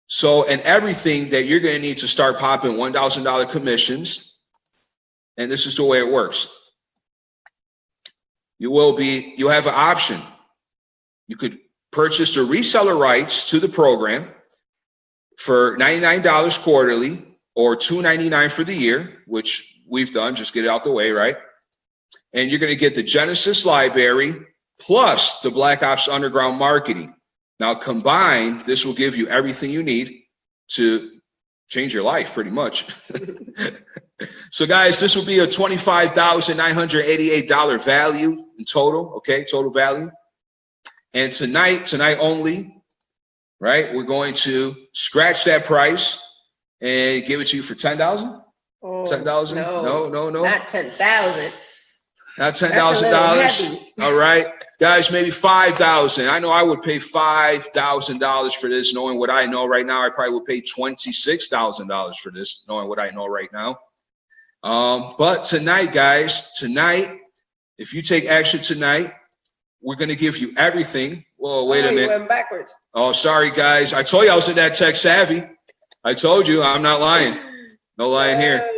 So, and everything that you're going to need to start popping $1,000 commissions. And this is the way it works. You'll have an option. You could purchase the reseller rights to the program for $99 quarterly or $299 for the year, which we've done, just get it out the way, right? And you're going to get the Genesis Library plus the Black Ops Underground marketing. Now combined, this will give you everything you need to change your life pretty much. So guys, this will be a $25,988 value in total, okay, total value. And tonight only, right, we're going to scratch that price and give it to you for $10,000. Oh, $10,000? No. Not $10,000. Not $10,000. All right. Guys, maybe $5,000. I know I would pay $5,000 for this, knowing what I know right now. I probably would pay $26,000 for this, knowing what I know right now. But tonight, guys, if you take action tonight, we're going to give you everything. Whoa, wait a minute. You went backwards. Oh, sorry, guys. I told you I was in that tech savvy. I told you. I'm not lying. No lying here.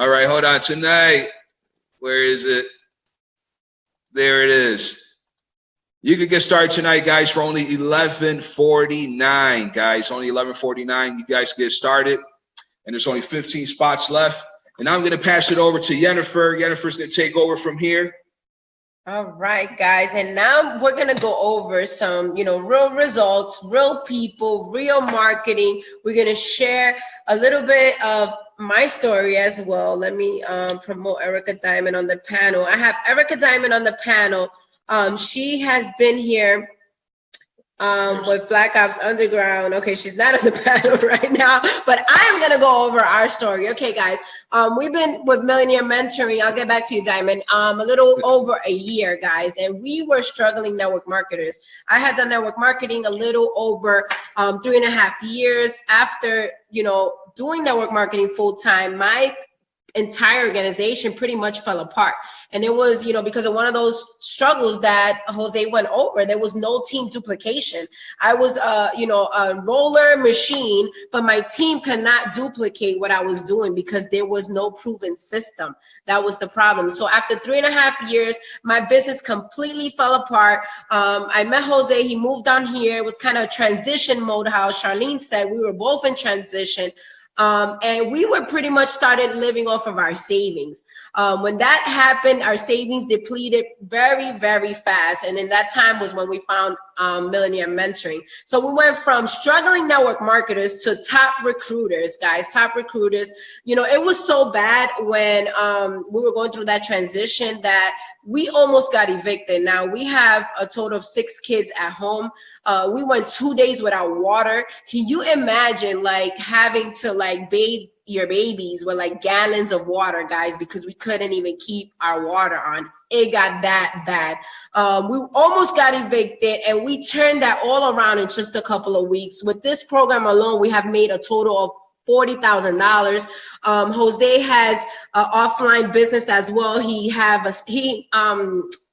All right, hold on. Tonight, where is it? There it is. You can get started tonight, guys, for only $11.49, guys. Only $11.49. You guys get started, and there's only 15 spots left. And I'm going to pass it over to Yhennifer. Yennefer's going to take over from here. All right, guys. And now we're going to go over some, real results, real people, real marketing. We're going to share a little bit of my story as well. Let me promote Erica Diamond on the panel. I have Erica Diamond on the panel. She has been here with Black Ops Underground. Okay, she's not on the panel right now, but I am gonna go over our story. Okay, guys, we've been with Millionaire Mentoring. I'll get back to you, Diamond. A little over a year, guys, and we were struggling network marketers. I had done network marketing a little over 3.5 years. After doing network marketing full time, my entire organization pretty much fell apart. And it was, because of one of those struggles that Jose went over. There was no team duplication. I was, a roller machine, but my team could not duplicate what I was doing because there was no proven system. That was the problem. So after 3.5 years, my business completely fell apart. I met Jose. He moved down here. It was kind of transition mode, how Sharlene said. We were both in transition. And we were pretty much started living off of our savings. When that happened, our savings depleted very, very fast. And in that time was when we found Millionaire Mentoring. So we went from struggling network marketers to top recruiters, guys, top recruiters. It was so bad when we were going through that transition that we almost got evicted. Now we have a total of 6 kids at home. We went 2 days without water. Can you imagine having to bathe your babies with gallons of water, guys, because we couldn't even keep our water on? It got that bad. We almost got evicted, and we turned that all around in just a couple of weeks. With this program alone, we have made a total of $40,000. Jose has an offline business as well. He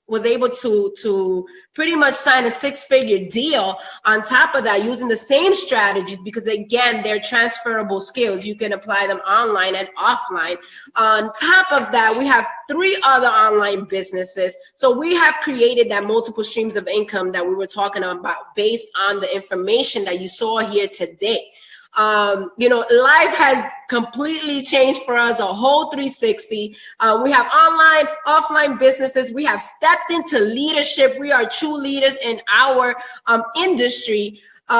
was able to pretty much sign a 6-figure deal on top of that, using the same strategies, because again, they're transferable skills. You can apply them online and offline. On top of that, we have 3 other online businesses. So we have created that multiple streams of income that we were talking about based on the information that you saw here today. Life has completely changed for us, a whole 360. We have online, offline businesses. We have stepped into leadership. We are true leaders in our industry. In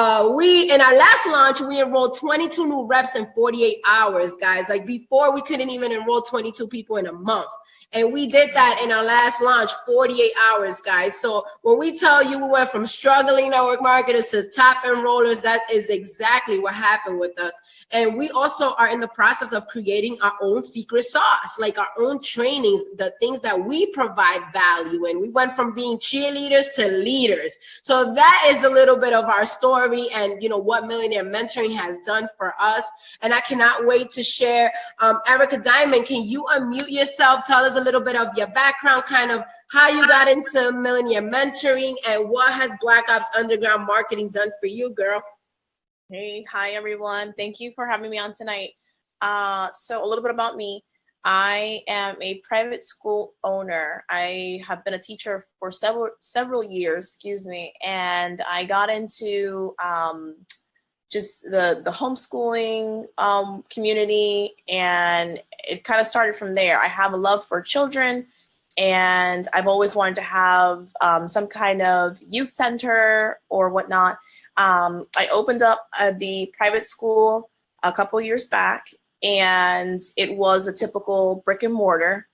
our last launch, we enrolled 22 new reps in 48 hours, guys. Before, we couldn't even enroll 22 people in a month. And we did that in our last launch, 48 hours, guys. So when we tell you we went from struggling network marketers to top enrollers, that is exactly what happened with us. And we also are in the process of creating our own secret sauce, our own trainings, the things that we provide value in. We went from being cheerleaders to leaders. So that is a little bit of our story and, what Millionaire Mentoring has done for us. And I cannot wait to share. Erica Diamond, can you unmute yourself? Tell us a little bit of your background, kind of how you got into Millionaire Mentoring, and what has Black Ops Underground Marketing done for you, girl? Hey, hi everyone. Thank you for having me on tonight. So a little bit about me. I am a private school owner. I have been a teacher for several years, and I got into just the homeschooling community, and it kind of started from there. I have a love for children, and I've always wanted to have some kind of youth center or whatnot. I opened up the private school a couple years back, and it was a typical brick and mortar.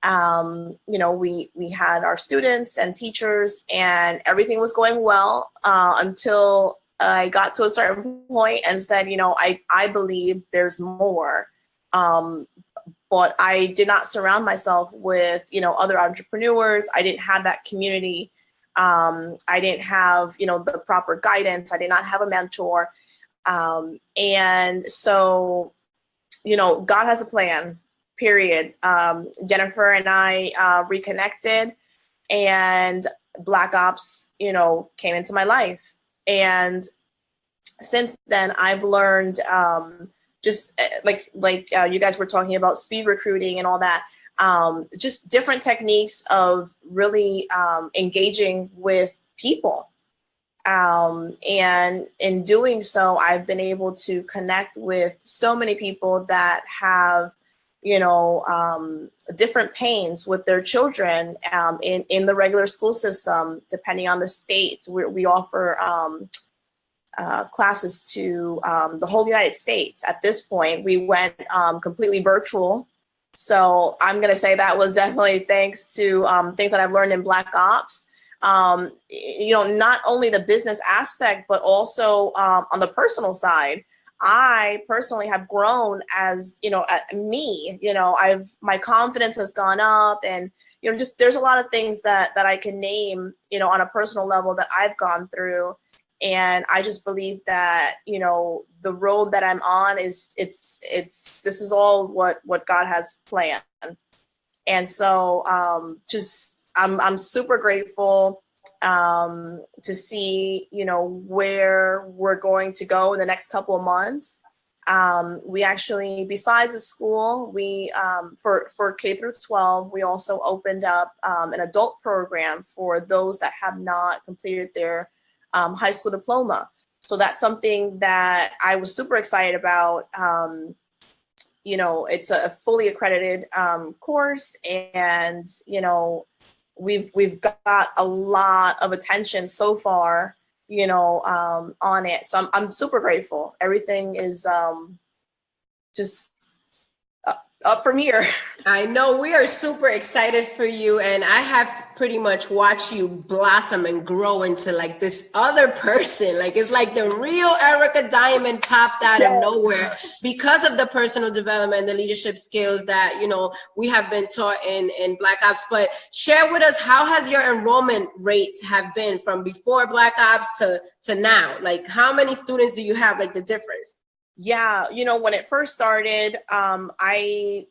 We had our students and teachers, and everything was going well until I got to a certain point and said, I believe there's more. But I did not surround myself with, other entrepreneurs. I didn't have that community. I didn't have, the proper guidance. I did not have a mentor. And so, God has a plan, period. Yhennifer and I reconnected, and Black Ops, came into my life. And since then, I've learned just like you guys were talking about speed recruiting and all that, just different techniques of really engaging with people. And in doing so, I've been able to connect with so many people that have, different pains with their children in the regular school system. Depending on the state, we offer classes to the whole United States. At this point, we went completely virtual. So I'm going to say that was definitely thanks to things that I've learned in Black Ops. Not only the business aspect, but also on the personal side. I personally have grown as, my confidence has gone up, and, just there's a lot of things that I can name, on a personal level that I've gone through. And I just believe that, the road that I'm on this is all what God has planned. And so I'm super grateful to see, where we're going to go in the next couple of months. We actually, besides the school, we for K through 12, we also opened up an adult program for those that have not completed their high school diploma. So that's something that I was super excited about. It's a fully accredited course, and we've got a lot of attention so far, on it. So I'm super grateful. Everything is just up from here. I know we are super excited for you, and I have pretty much watched you blossom and grow into like this other person. Like it's like the real Erica Diamond popped out of nowhere because of the personal development, the leadership skills that we have been taught in Black Ops. But share with us, how has your enrollment rates have been from before Black Ops to now? Like how many students do you have? Like the difference? Yeah, when it first started, I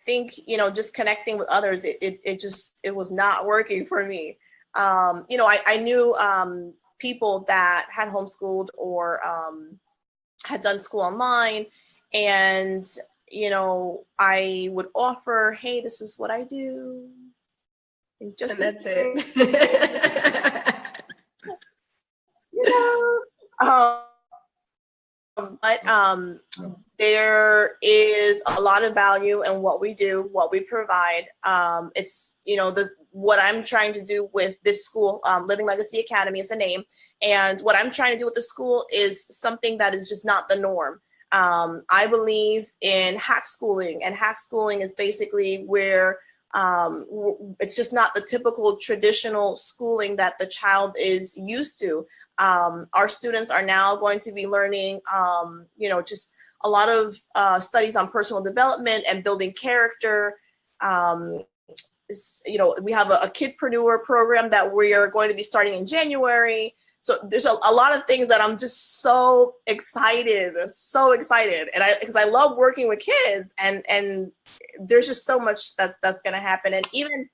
think, just connecting with others, it was not working for me. I knew people that had homeschooled or had done school online, and, I would offer, hey, this is what I do. And that's it. But there is a lot of value in what we do, what we provide. It's, what I'm trying to do with this school, Living Legacy Academy is the name. And what I'm trying to do with the school is something that is just not the norm. I believe in hack schooling, and hack schooling is basically where it's just not the typical traditional schooling that the child is used to. Our students are now going to be learning, just a lot of studies on personal development and building character. We have a kidpreneur program that we are going to be starting in January. So there's a lot of things that I'm just so excited. And because I love working with kids, and there's just so much that's going to happen. And even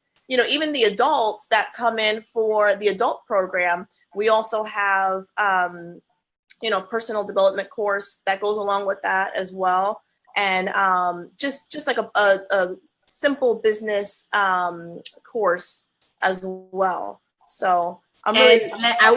the adults that come in for the adult program, we also have, personal development course that goes along with that as well. And just like a simple business course as well. So I'm really excited. I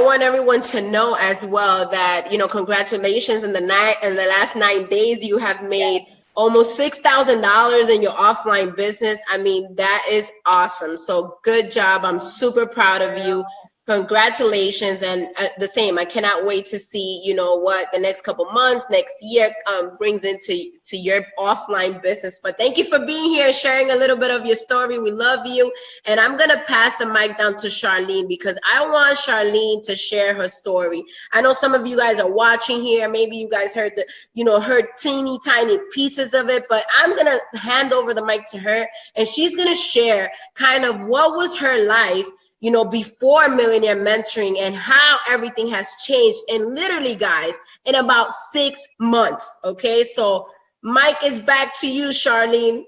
want everyone to know as well that, congratulations, in the last 9 days, you have made almost $6,000 in your offline business. I mean, that is awesome. So good job. I'm super proud of you. Congratulations. And the same, I cannot wait to see, what the next couple months, next year brings into your offline business. But thank you for being here and sharing a little bit of your story. We love you. And I'm going to pass the mic down to Sharlene, because I want Sharlene to share her story. I know some of you guys are watching here. Maybe you guys heard heard teeny tiny pieces of it, but I'm going to hand over the mic to her, and she's going to share kind of what was her life before Millionaire Mentoring, and how everything has changed. And literally, guys, in about 6 months. Okay, so mic is back to you, Sharlene.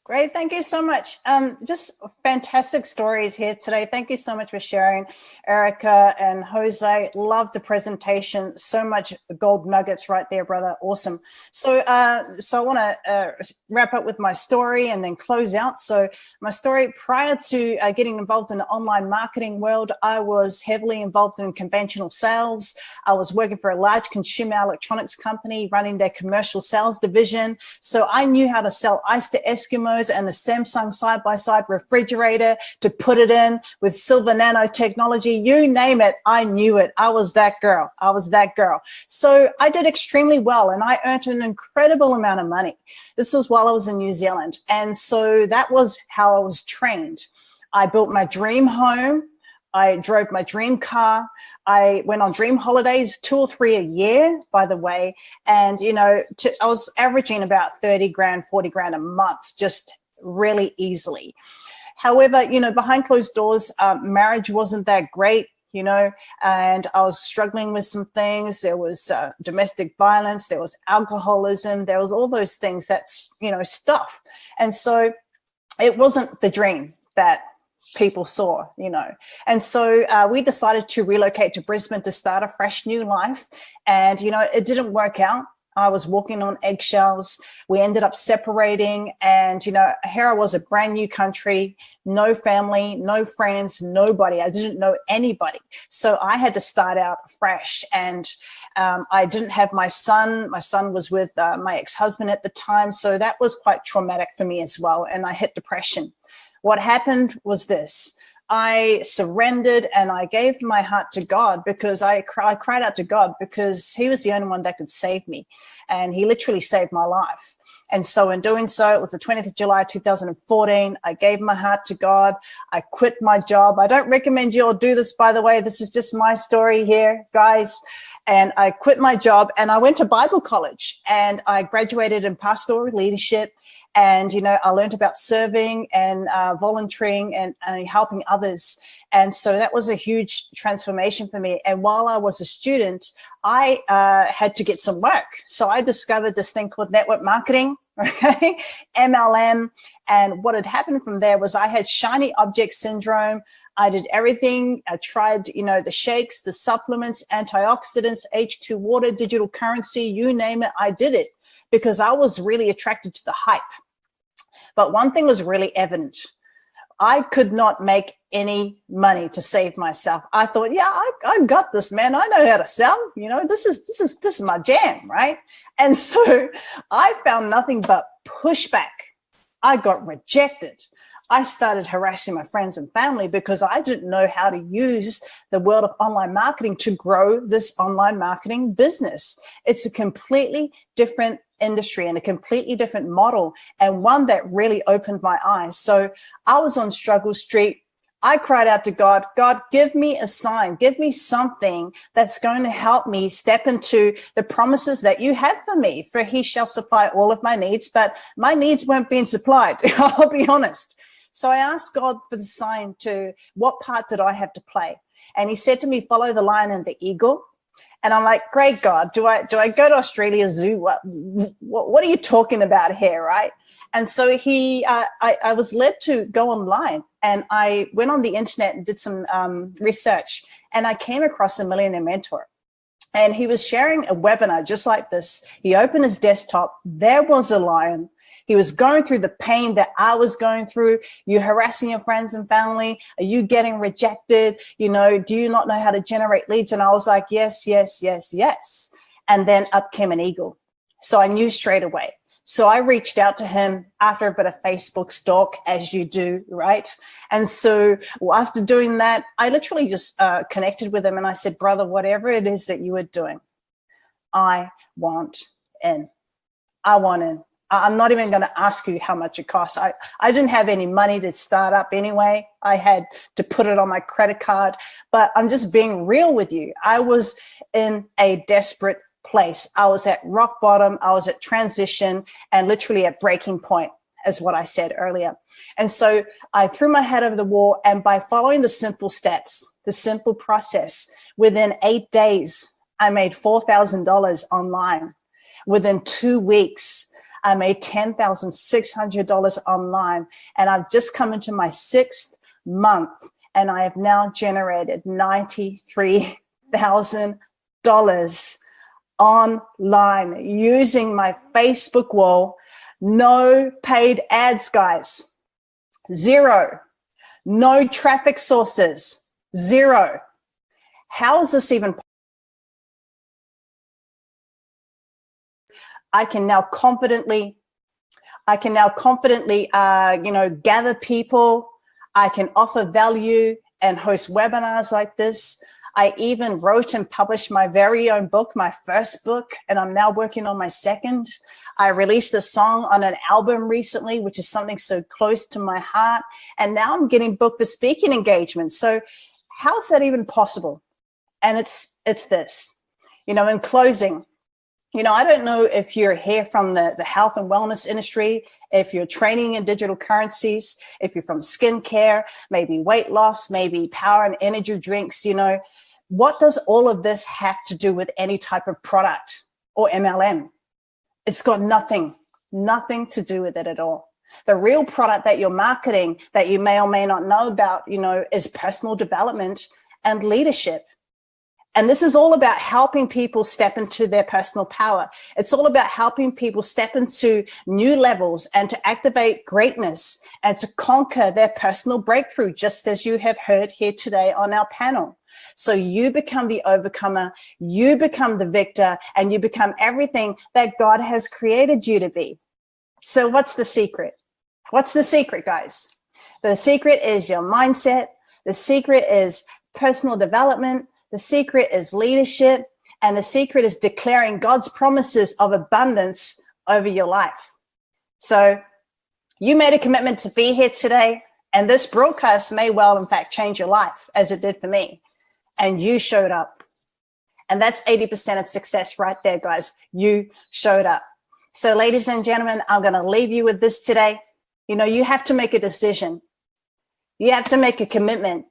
Great. Thank you so much. Just fantastic stories here today. Thank you so much for sharing, Erica and Jose. Love the presentation. So much gold nuggets right there, brother. Awesome. So I want to wrap up with my story and then close out. So my story, prior to getting involved in the online marketing world, I was heavily involved in conventional sales. I was working for a large consumer electronics company, running their commercial sales division. So I knew how to sell ice to Eskimos. nose and the Samsung side-by-side refrigerator to put it in with silver nanotechnology. You name it, I knew it. I was that girl. I was that girl. So I did extremely well, and I earned an incredible amount of money. This was while I was in New Zealand. And so that was how I was trained. I built my dream home. I drove my dream car. I went on dream holidays, 2 or 3 a year, by the way. And, you know, I was averaging about 30 grand, 40 grand a month, just really easily. However, you know, behind closed doors, marriage wasn't that great, you know, and I was struggling with some things. There was domestic violence, there was alcoholism, there was all those things that's, you know, stuff. And so it wasn't the dream that people saw, you know. And so we decided to relocate to Brisbane to start a fresh new life. And, you know, it didn't work out. I was walking on eggshells. We ended up separating. And, you know, here I was, a brand new country, no family, no friends, nobody. I didn't know anybody. So I had to start out fresh. And I didn't have my son. My son was with my ex-husband at the time. So that was quite traumatic for me as well. And I hit depression. What happened was this. I surrendered and I gave my heart to God, because I cried out to God, because he was the only one that could save me. And he literally saved my life. And so in doing so, it was the 20th of July, 2014. I gave my heart to God. I quit my job. I don't recommend you all do this, by the way. This is just my story here, guys. And I quit my job and I went to Bible college, and I graduated in pastoral leadership. And, you know, I learned about serving and volunteering and helping others. And so that was a huge transformation for me. And while I was a student, I had to get some work. So I discovered this thing called network marketing, okay, MLM. And what had happened from there was I had shiny object syndrome. I did everything. I tried, you know, the shakes, the supplements, antioxidants, H2 water, digital currency, you name it. I did it because I was really attracted to the hype. But one thing was really evident. I could not make any money to save myself. I thought, yeah, I got this, man. I know how to sell. You know, this is my jam, right? And so I found nothing but pushback. I got rejected. I started harassing my friends and family because I didn't know how to use the world of online marketing to grow this online marketing business. It's a completely different industry and a completely different model, and one that really opened my eyes. So I was on struggle street. I cried out to God, God, give me a sign, give me something that's going to help me step into the promises that you have for me, for he shall supply all of my needs. But my needs weren't being supplied. I'll be honest. So I asked God for the sign to what part did I have to play? And he said to me, follow the lion and the eagle. And I'm like, great God, do I go to Australia Zoo? What are you talking about here, right? And so I was led to go online, and I went on the internet and did some research, and I came across a millionaire mentor. And he was sharing a webinar just like this. He opened his desktop. There was a lion. He was going through the pain that I was going through. You're harassing your friends and family. Are you getting rejected? You know, do you not know how to generate leads? And I was like, yes, yes, yes, yes. And then up came an eagle. So I knew straight away. So I reached out to him after a bit of Facebook stalk, as you do, right? And so after doing that, I literally just connected with him, and I said, brother, whatever it is that you are doing, I want in. I want in. I'm not even going to ask you how much it costs. I didn't have any money to start up anyway. I had to put it on my credit card. But I'm just being real with you. I was in a desperate place. I was at rock bottom. I was at transition and literally at breaking point, as what I said earlier. And so I threw my head over the wall, and by following the simple steps, the simple process, within 8 days, I made $4,000 online. Within 2 weeks, I made $10,600 online, and I've just come into my 6th month, and I have now generated $93,000 online using my Facebook wall. No paid ads, guys. 0. No traffic sources. 0. How is this even possible? I can now confidently, I can now confidently, gather people. I can offer value and host webinars like this. I even wrote and published my very own book, my first book, and I'm now working on my second. I released a song on an album recently, which is something so close to my heart. And now I'm getting booked for speaking engagements. So how's that even possible? And it's this, in closing, I don't know if you're here from the health and wellness industry, if you're training in digital currencies, if you're from skincare, maybe weight loss, maybe power and energy drinks, what does all of this have to do with any type of product or MLM? It's got nothing to do with it at all. The real product that you're marketing that you may or may not know about, is personal development and leadership. And this is all about helping people step into their personal power. It's all about helping people step into new levels and to activate greatness and to conquer their personal breakthrough, just as you have heard here today on our panel. So you become the overcomer, you become the victor, and you become everything that God has created you to be. So what's the secret? What's the secret, guys? The secret is your mindset. The secret is personal development. The secret is leadership, and the secret is declaring God's promises of abundance over your life. So you made a commitment to be here today, and this broadcast may well, in fact, change your life as it did for me. And you showed up. And that's 80% of success right there, guys. You showed up. So ladies and gentlemen, I'm going to leave you with this today. You have to make a decision. You have to make a commitment.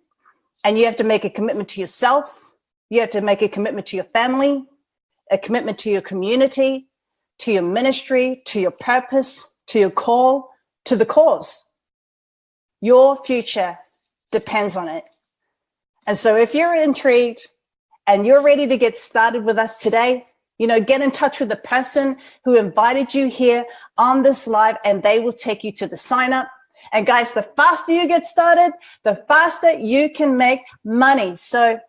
And you have to make a commitment to yourself. You have to make a commitment to your family, a commitment to your community, to your ministry, to your purpose, to your call, to the cause. Your future depends on it. And so if you're intrigued and you're ready to get started with us today, get in touch with the person who invited you here on this live, and they will take you to the sign up. And guys, the faster you get started, the faster you can make money. So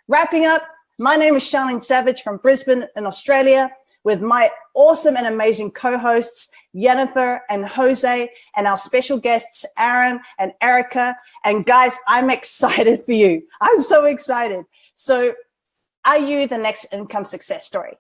wrapping up, my name is Sharlene Savage from Brisbane in Australia, with my awesome and amazing co-hosts, Yhennifer and Jose, and our special guests, Aaron and Erica. And guys, I'm excited for you. I'm so excited. So are you the next income success story?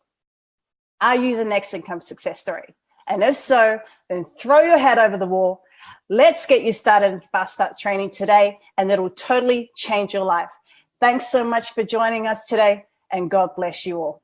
Are you the next income success story? And if so, then throw your head over the wall. Let's get you started in Fast Start training today, and it'll totally change your life. Thanks so much for joining us today, and God bless you all.